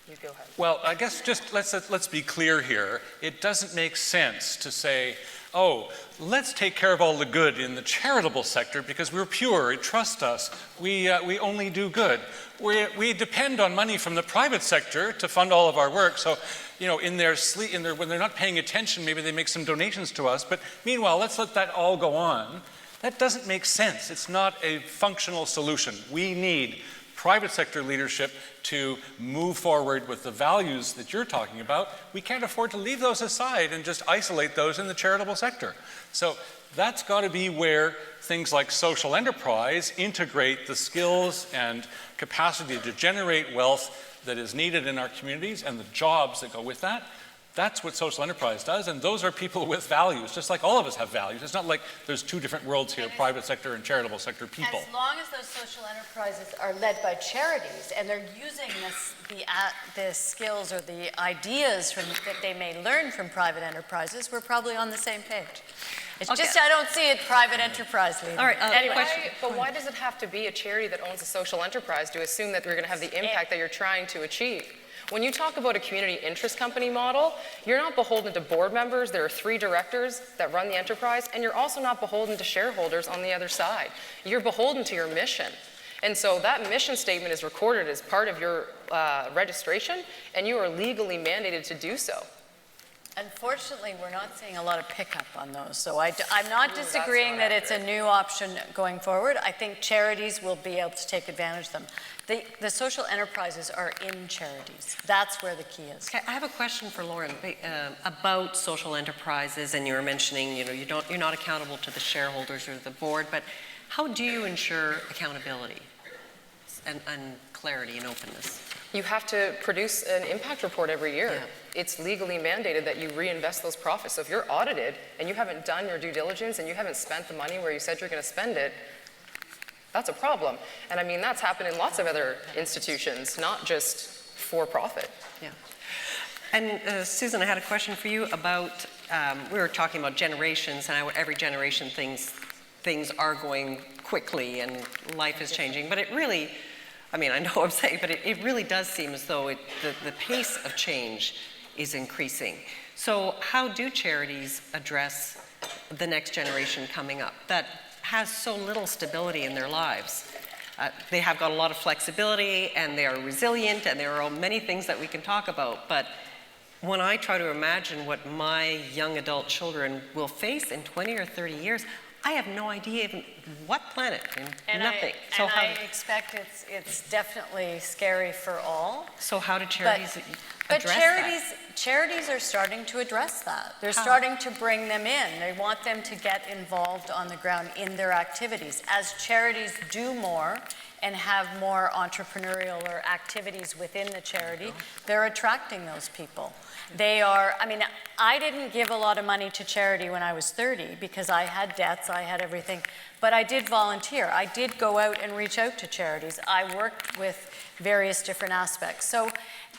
Speaker 4: You go ahead.
Speaker 5: Well, I guess just let's be clear here. It doesn't make sense to say, oh, let's take care of all the good in the charitable sector because we're pure, trust us, we only do good. We depend on money from the private sector to fund all of our work, so you know, when they're not paying attention, maybe they make some donations to us, but meanwhile, let's let that all go on. That doesn't make sense. It's not a functional solution. We need private sector leadership to move forward with the values that you're talking about. We can't afford to leave those aside and just isolate those in the charitable sector. So that's got to be where things like social enterprise integrate the skills and capacity to generate wealth that is needed in our communities and the jobs that go with that. That's what social enterprise does, and those are people with values, just like all of us have values. It's not like there's two different worlds here, private sector and charitable sector people.
Speaker 3: As long as those social enterprises are led by charities and they're using the skills or the ideas that they may learn from private enterprises, we're probably on the same page. It's just I don't see it private enterprise leading.
Speaker 1: All right,
Speaker 3: anyway.
Speaker 4: But why does it have to be a charity that owns a social enterprise to assume that they're going to have the impact that you're trying to achieve? When you talk about a community interest company model, you're not beholden to board members. There are 3 directors that run the enterprise, and you're also not beholden to shareholders on the other side. You're beholden to your mission. And so that mission statement is recorded as part of your registration, and you are legally mandated to do so.
Speaker 3: Unfortunately, we're not seeing a lot of pickup on those. So I'm not disagreeing that it's a new option going forward. I think charities will be able to take advantage of them. The social enterprises are in charities. That's where the key is.
Speaker 1: Okay, I have a question for Lauren about social enterprises, and you were mentioning, you're not accountable to the shareholders or the board, but how do you ensure accountability and clarity and openness?
Speaker 4: You have to produce an impact report every year. Yeah. It's legally mandated that you reinvest those profits. So if you're audited and you haven't done your due diligence and you haven't spent the money where you said you're going to spend it, that's a problem. And I mean, that's happened in lots of other institutions, not just for profit.
Speaker 1: Yeah. And Susan, I had a question for you about, we were talking about generations and how every generation things are going quickly and life is changing, but it really, I mean, I know what I'm saying, but it really does seem as though the pace of change is increasing. So how do charities address the next generation coming up that has so little stability in their lives? They have got a lot of flexibility and they are resilient and there are many things that we can talk about, but when I try to imagine what my young adult children will face in 20 or 30 years, I have no idea even what planet, nothing.
Speaker 3: I expect it's definitely scary for all.
Speaker 1: So how do charities address
Speaker 3: that? Charities are starting to address that. They're starting to bring them in. They want them to get involved on the ground in their activities. As charities do more and have more entrepreneurial or activities within the charity, they're attracting those people. They are, I mean, I didn't give a lot of money to charity when I was 30 because I had debts, I had everything, but I did volunteer. I did go out and reach out to charities. I worked with various different aspects. So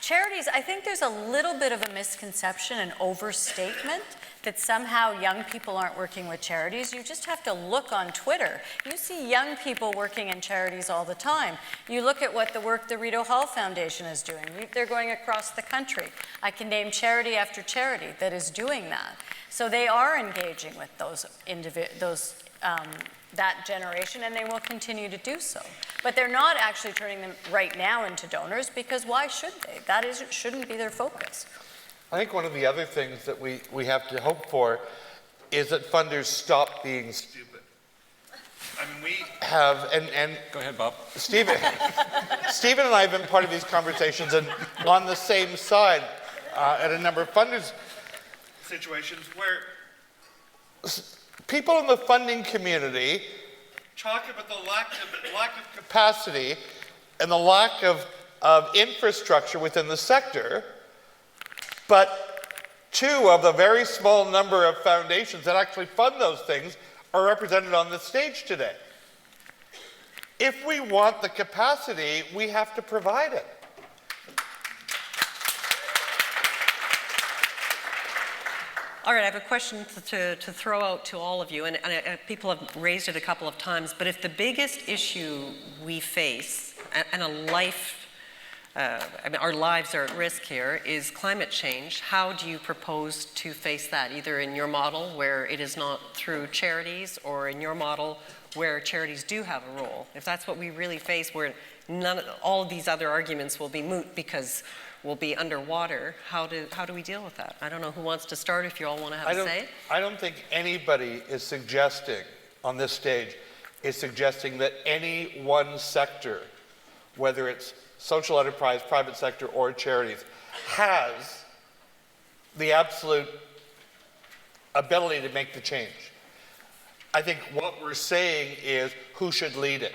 Speaker 3: charities, I think there's a little bit of a misconception and overstatement that somehow young people aren't working with charities. You just have to look on Twitter. You see young people working in charities all the time. You look at what the work the Rito Hall Foundation is doing. They're going across the country. I can name charity after charity that is doing that. So they are engaging with that generation, and they will continue to do so. But they're not actually turning them right now into donors, because why should they? That shouldn't be their focus.
Speaker 2: I think one of the other things that we have to hope for is that funders stop being stupid. I mean, we have, and
Speaker 5: Go ahead, Bob.
Speaker 2: Stephen and I have been part of these conversations and on the same side at a number of funders situations where people in the funding community talk about the lack of capacity and the lack of infrastructure within the sector, but 2 of the very small number of foundations that actually fund those things are represented on this stage today. If we want the capacity, we have to provide it.
Speaker 1: All right, I have a question to throw out to all of you, and people have raised it a couple of times, but if the biggest issue we face, and our lives are at risk here, is climate change, how do you propose to face that, either in your model where it is not through charities, or in your model where charities do have a role? If that's what we really face, where all of these other arguments will be moot because we'll be underwater, how do we deal with that? I don't know who wants to start, if you all want to have a say.
Speaker 2: I don't think anybody is suggesting on this stage that any one sector, whether it's social enterprise, private sector, or charities, has the absolute ability to make the change. I think what we're saying is who should lead it.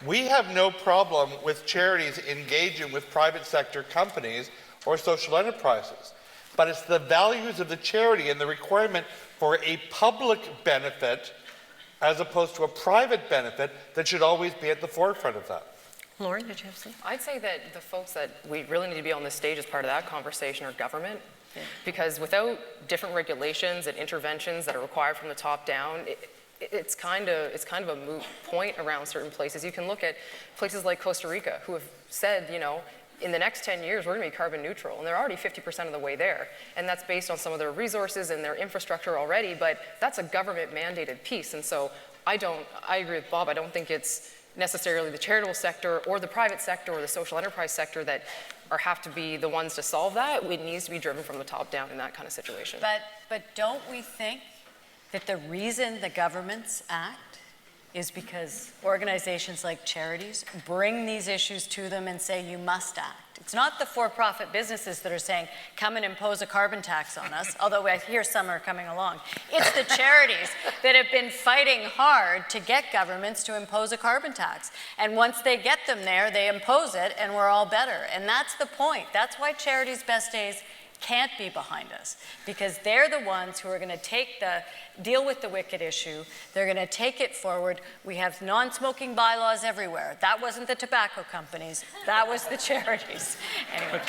Speaker 2: We have no problem with charities engaging with private sector companies or social enterprises, but it's the values of the charity and the requirement for a public benefit as opposed to a private benefit that should always be at the forefront of that.
Speaker 1: Lauren, did you have something?
Speaker 4: I'd say that the folks that we really need to be on this stage as part of that conversation are government. Yeah. Because without different regulations and interventions that are required from the top down, it's kind of a moot point around certain places. You can look at places like Costa Rica, who have said, you know, in the next 10 years, we're going to be carbon neutral, and they're already 50% of the way there. And that's based on some of their resources and their infrastructure already, but that's a government-mandated piece. And so I agree with Bob, I don't think it's necessarily the charitable sector or the private sector or the social enterprise sector that have to be the ones to solve that. It needs to be driven from the top down in that kind of situation.
Speaker 3: But don't we think that the reason the governments act is because organizations like charities bring these issues to them and say, you must act. It's not the for-profit businesses that are saying, come and impose a carbon tax on us, although I hear some are coming along. It's the charities that have been fighting hard to get governments to impose a carbon tax. And once they get them there, they impose it, and we're all better. And that's the point. That's why Charities' Best Days can't be behind us, because they're the ones who are going to deal with the wicked issue. They're going to take it forward. We have non-smoking bylaws everywhere. That wasn't the tobacco companies. That was the charities. Anyway.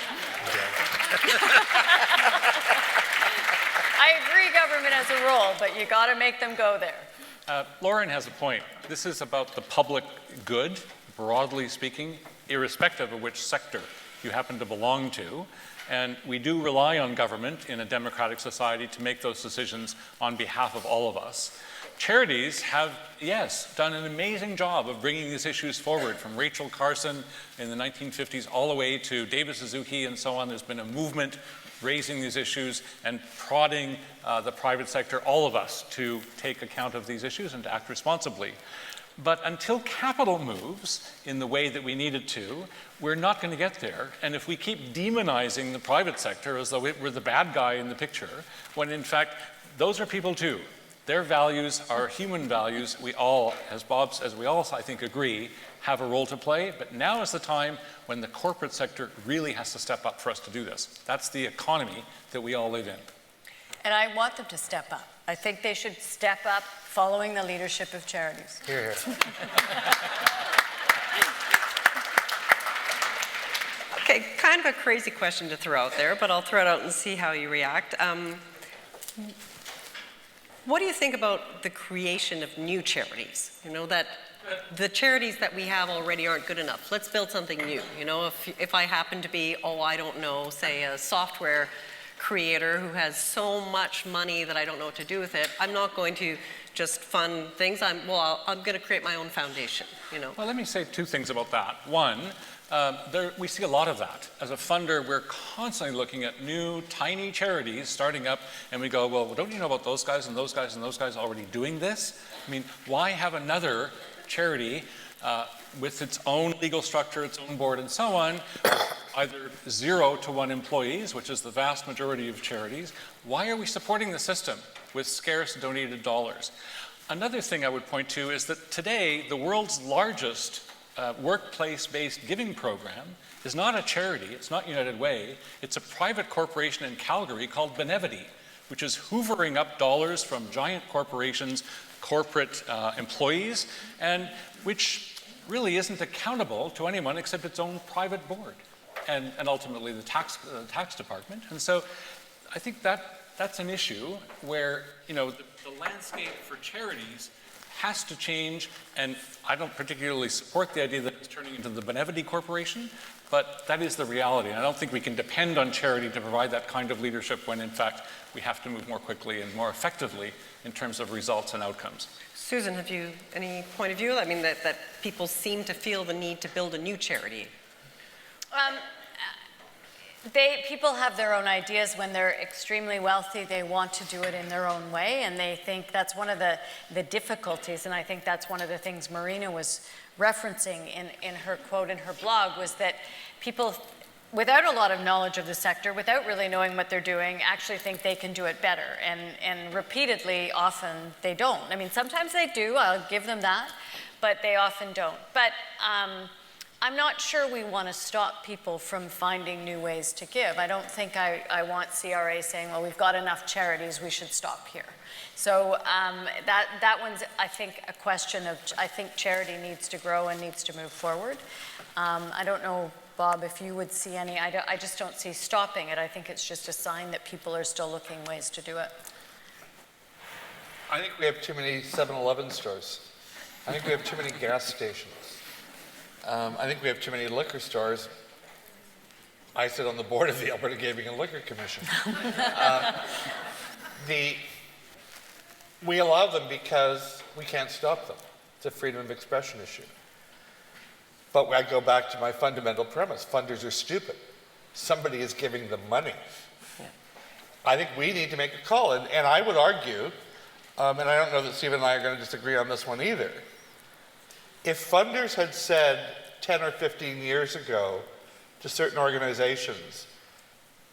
Speaker 3: I agree government has a role, but you got to make them go there.
Speaker 5: Lauren has a point. This is about the public good, broadly speaking, irrespective of which sector you happen to belong to. And we do rely on government in a democratic society to make those decisions on behalf of all of us. Charities have, yes, done an amazing job of bringing these issues forward, from Rachel Carson in the 1950s all the way to David Suzuki and so on. There's been a movement raising these issues and prodding the private sector, all of us, to take account of these issues and to act responsibly. But until capital moves in the way that we need it to, we're not going to get there. And if we keep demonizing the private sector as though we're the bad guy in the picture, when in fact, those are people too. Their values are human values. We all, as we all, I think, agree, have a role to play. But now is the time when the corporate sector really has to step up for us to do this. That's the economy that we all live in.
Speaker 3: And I want them to step up. I think they should step up following the leadership of charities.
Speaker 2: Here, here.
Speaker 1: Okay, kind of a crazy question to throw out there, but I'll throw it out and see how you react. What do you think about the creation of new charities? You know, that the charities that we have already aren't good enough. Let's build something new. You know, if I happen to be, I don't know, say a software creator who has so much money that I don't know what to do with it, I'm not going to just fund things. I'm going to create my own foundation, you know.
Speaker 5: Well, let me say two things about that. One, we see a lot of that. As a funder, we're constantly looking at new, tiny charities starting up, and we go, well, don't you know about those guys and those guys and those guys already doing this? I mean, why have another charity with its own legal structure, its own board, and so on, either 0 to 1 employees, which is the vast majority of charities? Why are we supporting the system with scarce donated dollars? Another thing I would point to is that today, the world's largest workplace-based giving program is not a charity, it's not United Way, it's a private corporation in Calgary called Benevity, which is hoovering up dollars from giant corporations, corporate employees, and which really isn't accountable to anyone except its own private board and ultimately the tax department. And so I think that's an issue where, you know, the landscape for charities has to change, and I don't particularly support the idea that it's turning into the Benevity Corporation, but that is the reality. And I don't think we can depend on charity to provide that kind of leadership when, in fact, we have to move more quickly and more effectively in terms of results and outcomes.
Speaker 1: Susan, have you any point of view? I mean, that people seem to feel the need to build a new charity.
Speaker 3: People have their own ideas. When they're extremely wealthy, they want to do it in their own way, and they think that's one of the difficulties, and I think that's one of the things Marina was referencing in her quote in her blog, was that people without a lot of knowledge of the sector, without really knowing what they're doing, actually think they can do it better. And repeatedly, often they don't. I mean, sometimes they do, I'll give them that, but they often don't. But I'm not sure we want to stop people from finding new ways to give. I don't think I want CRA saying, well, we've got enough charities, we should stop here. So that one's, I think, a question of, I think charity needs to grow and needs to move forward. I don't know, Bob, if you would see any, I just don't see stopping it. I think it's just a sign that people are still looking ways to do it.
Speaker 6: I think we have too many 7-Eleven stores. I think we have too many gas stations. I think we have too many liquor stores. I sit on the board of the Alberta Gaming and Liquor Commission. We allow them because we can't stop them. It's a freedom of expression issue. But I go back to my fundamental premise. Funders are stupid. Somebody is giving them money. Yeah. I think we need to make a call. And I would argue, and I don't know that Stephen and I are going to disagree on this one either, if funders had said 10 or 15 years ago to certain organizations,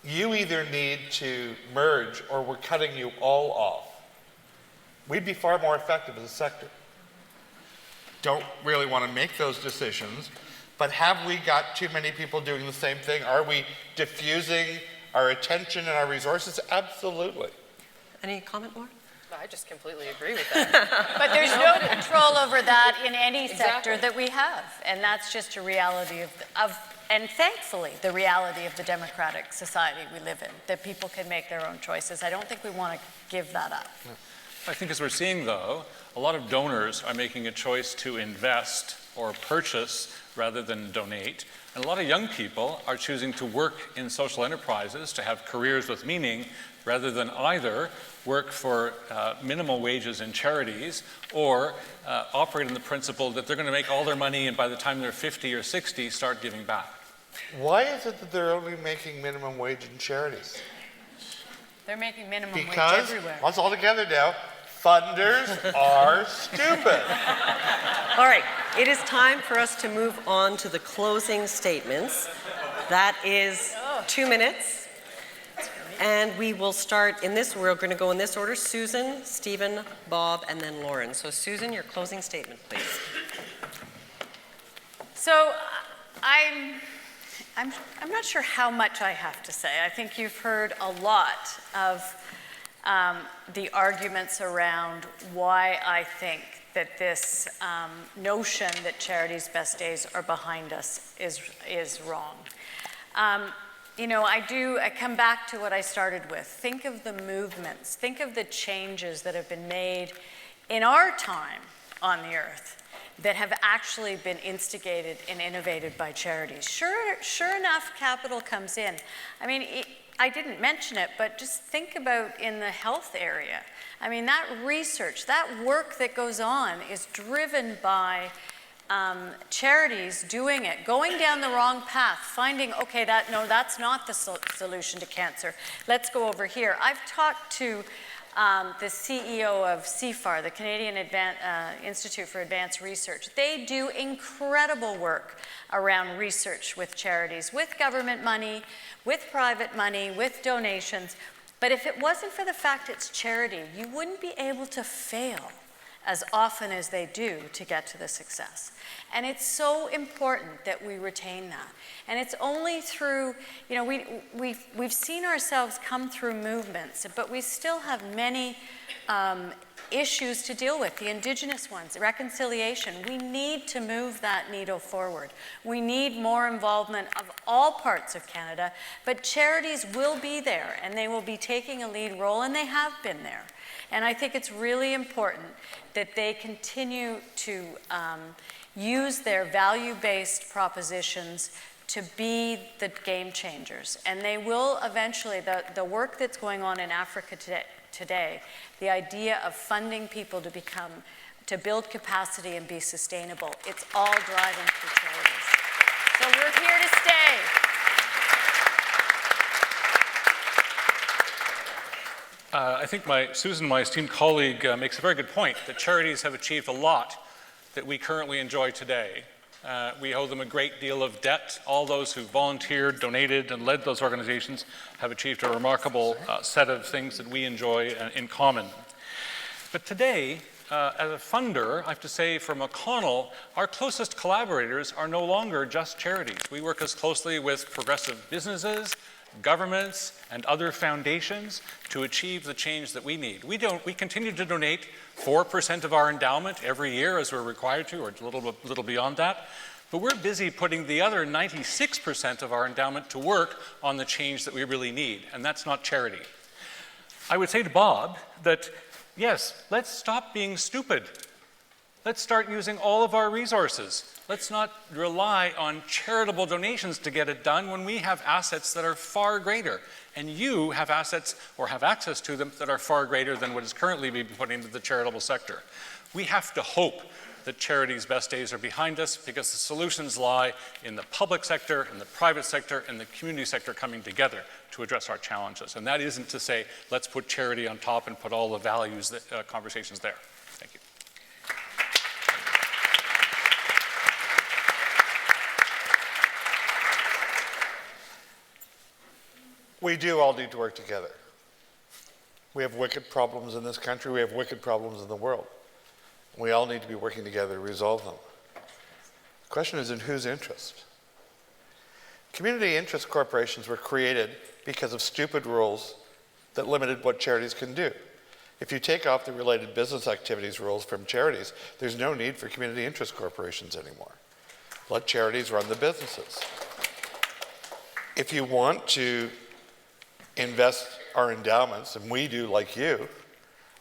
Speaker 6: you either need to merge or we're cutting you all off, we'd be far more effective as a sector. Don't really want to make those decisions, but have we got too many people doing the same thing? Are we diffusing our attention and our resources? Absolutely.
Speaker 1: Any comment, Lauren?
Speaker 4: I just completely agree with that.
Speaker 3: But there's no control over that in any sector that we have. And that's just a reality and thankfully, the reality of the democratic society we live in, that people can make their own choices. I don't think we want to give that up.
Speaker 5: No. I think as we're seeing, though, a lot of donors are making a choice to invest or purchase rather than donate. And a lot of young people are choosing to work in social enterprises, to have careers with meaning, rather than either work for minimal wages in charities or operate on the principle that they're going to make all their money and by the time they're 50 or 60, start giving back.
Speaker 6: Why is it that they're only making minimum wage in charities?
Speaker 3: They're making minimum wage
Speaker 6: Because,
Speaker 3: everywhere.
Speaker 6: let's all together now, funders are stupid.
Speaker 1: All right, it is time for us to move on to the closing statements. That is 2 minutes. And we will start in this, we're going to go in this order: Susan, Stephen, Bob, and then Lauren. So Susan, your closing statement, please.
Speaker 3: So I'm not sure how much I have to say. I think you've heard a lot of the arguments around why I think that this notion that charities' best days are behind us is wrong. You know, I come back to what I started with. Think of the movements, think of the changes that have been made in our time on the earth that have actually been instigated and innovated by charities. Sure enough, capital comes in. I mean, I didn't mention it, but just think about in the health area. I mean, that research, that work that goes on is driven by charities doing it, going down the wrong path, finding, okay, that's not the solution to cancer. Let's go over here. I've talked to the CEO of CFAR, the Canadian Institute for Advanced Research. They do incredible work around research with charities, with government money, with private money, with donations. But if it wasn't for the fact it's charity, you wouldn't be able to fail as often as they do to get to the success. And it's so important that we retain that. And it's only through, you know, we've seen ourselves come through movements, but we still have many issues to deal with, the Indigenous ones, reconciliation. We need to move that needle forward. We need more involvement of all parts of Canada, but charities will be there, and they will be taking a lead role, and they have been there. And I think it's really important that they continue to use their value-based propositions to be the game changers. And they will eventually, the work that's going on in Africa today, the idea of funding people to build capacity and be sustainable, it's all driving through charities. So we're here to stay.
Speaker 5: I think Susan, my esteemed colleague, makes a very good point that charities have achieved a lot that we currently enjoy today, We owe them a great deal of debt. All those who volunteered, donated, and led those organizations have achieved a remarkable set of things that we enjoy in common. But today, as a funder, I have to say for McConnell, our closest collaborators are no longer just charities. We work as closely with progressive businesses, governments, and other foundations to achieve the change that we need. We continue to donate 4% of our endowment every year as we're required to, or a little beyond that. But we're busy putting the other 96% of our endowment to work on the change that we really need, and that's not charity. I would say to Bob that, yes, let's stop being stupid. Let's start using all of our resources. Let's not rely on charitable donations to get it done when we have assets that are far greater. And you have assets or have access to them that are far greater than what is currently being put into the charitable sector. We have to hope that charity's best days are behind us because the solutions lie in the public sector, in the private sector, and the community sector coming together to address our challenges. And that isn't to say, let's put charity on top and put all the values conversations there. Thank you.
Speaker 2: We do all need to work together. We have wicked problems in this country. We have wicked problems in the world. We all need to be working together to resolve them. The question is, in whose interest? Community interest corporations were created because of stupid rules that limited what charities can do. If you take off the related business activities rules from charities, there's no need for community interest corporations anymore. Let charities run the businesses. If you want to invest our endowments, and we do like you,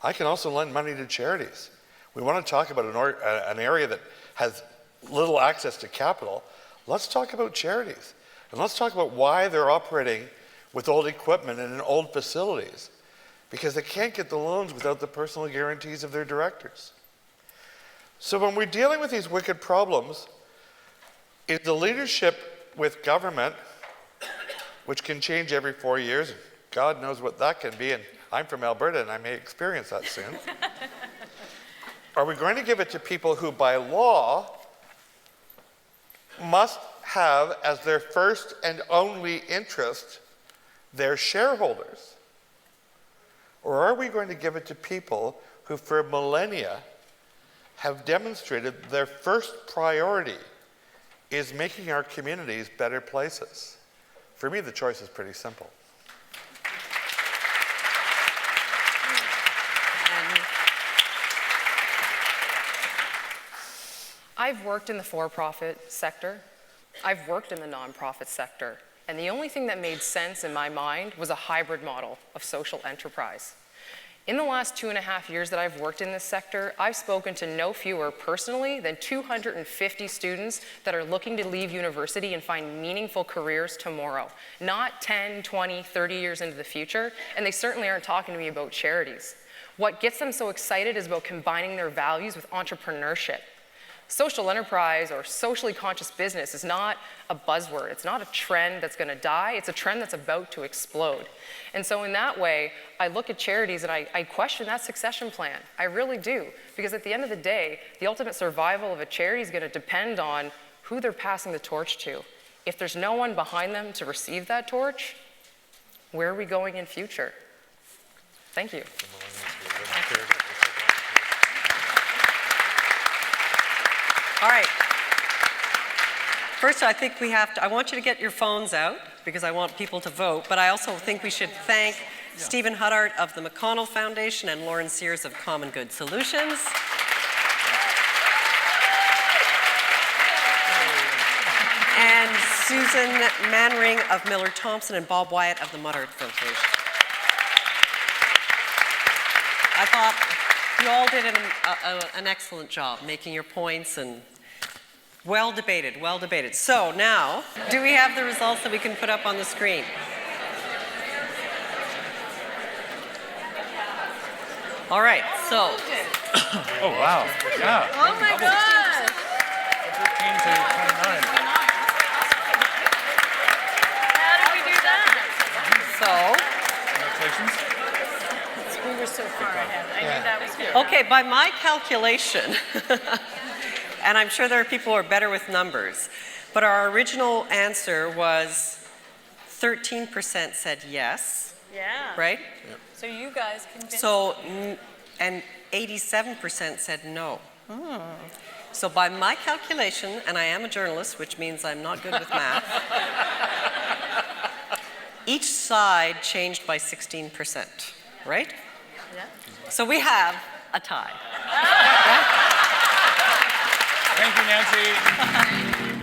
Speaker 2: I can also lend money to charities. We want to talk about an area that has little access to capital. Let's talk about charities. And let's talk about why they're operating with old equipment and in old facilities. Because they can't get the loans without the personal guarantees of their directors. So when we're dealing with these wicked problems, is the leadership with government, which can change every 4 years, God knows what that can be, and I'm from Alberta and I may experience that soon. Are we going to give it to people who by law must have as their first and only interest their shareholders? Or are we going to give it to people who for millennia have demonstrated their first priority is making our communities better places? For me, the choice is pretty simple.
Speaker 4: I've worked in the for-profit sector. I've worked in the nonprofit sector. And the only thing that made sense in my mind was a hybrid model of social enterprise. In the last 2.5 years that I've worked in this sector, I've spoken to no fewer personally than 250 students that are looking to leave university and find meaningful careers tomorrow, not 10, 20, 30 years into the future, and they certainly aren't talking to me about charities. What gets them so excited is about combining their values with entrepreneurship. Social enterprise or socially conscious business is not a buzzword. It's not a trend that's going to die. It's a trend that's about to explode. And so in that way, I look at charities and I question that succession plan. I really do. Because at the end of the day, the ultimate survival of a charity is going to depend on who they're passing the torch to. If there's no one behind them to receive that torch, where are we going in future? Thank you.
Speaker 1: All right. First, I think I want you to get your phones out because I want people to vote, but I also think we should thank Stephen Huddart of the McConnell Foundation and Lauren Sears of Common Good Solutions. And Susan Manwaring of Miller Thomson and Bob Wyatt of the Muttart Foundation. I thought you all did an excellent job making your points and well debated, well debated. So now, do we have the results that we can put up on the screen? All right, so.
Speaker 5: Oh, wow. Yeah.
Speaker 3: Oh my God!
Speaker 5: 13 to 29.
Speaker 3: How did we do that?
Speaker 5: Congratulations.
Speaker 3: We were so far ahead. I knew that was good.
Speaker 1: Okay, by my calculation, And I'm sure there are people who are better with numbers. But our original answer was 13% said yes,
Speaker 3: Yeah.
Speaker 1: right?
Speaker 3: So you guys convinced
Speaker 1: And 87% said no. So by my calculation, and I am a journalist, which means I'm not good with math, each side changed by 16%, right?
Speaker 3: Yeah.
Speaker 1: So we have a tie.
Speaker 5: Thank you, Nancy.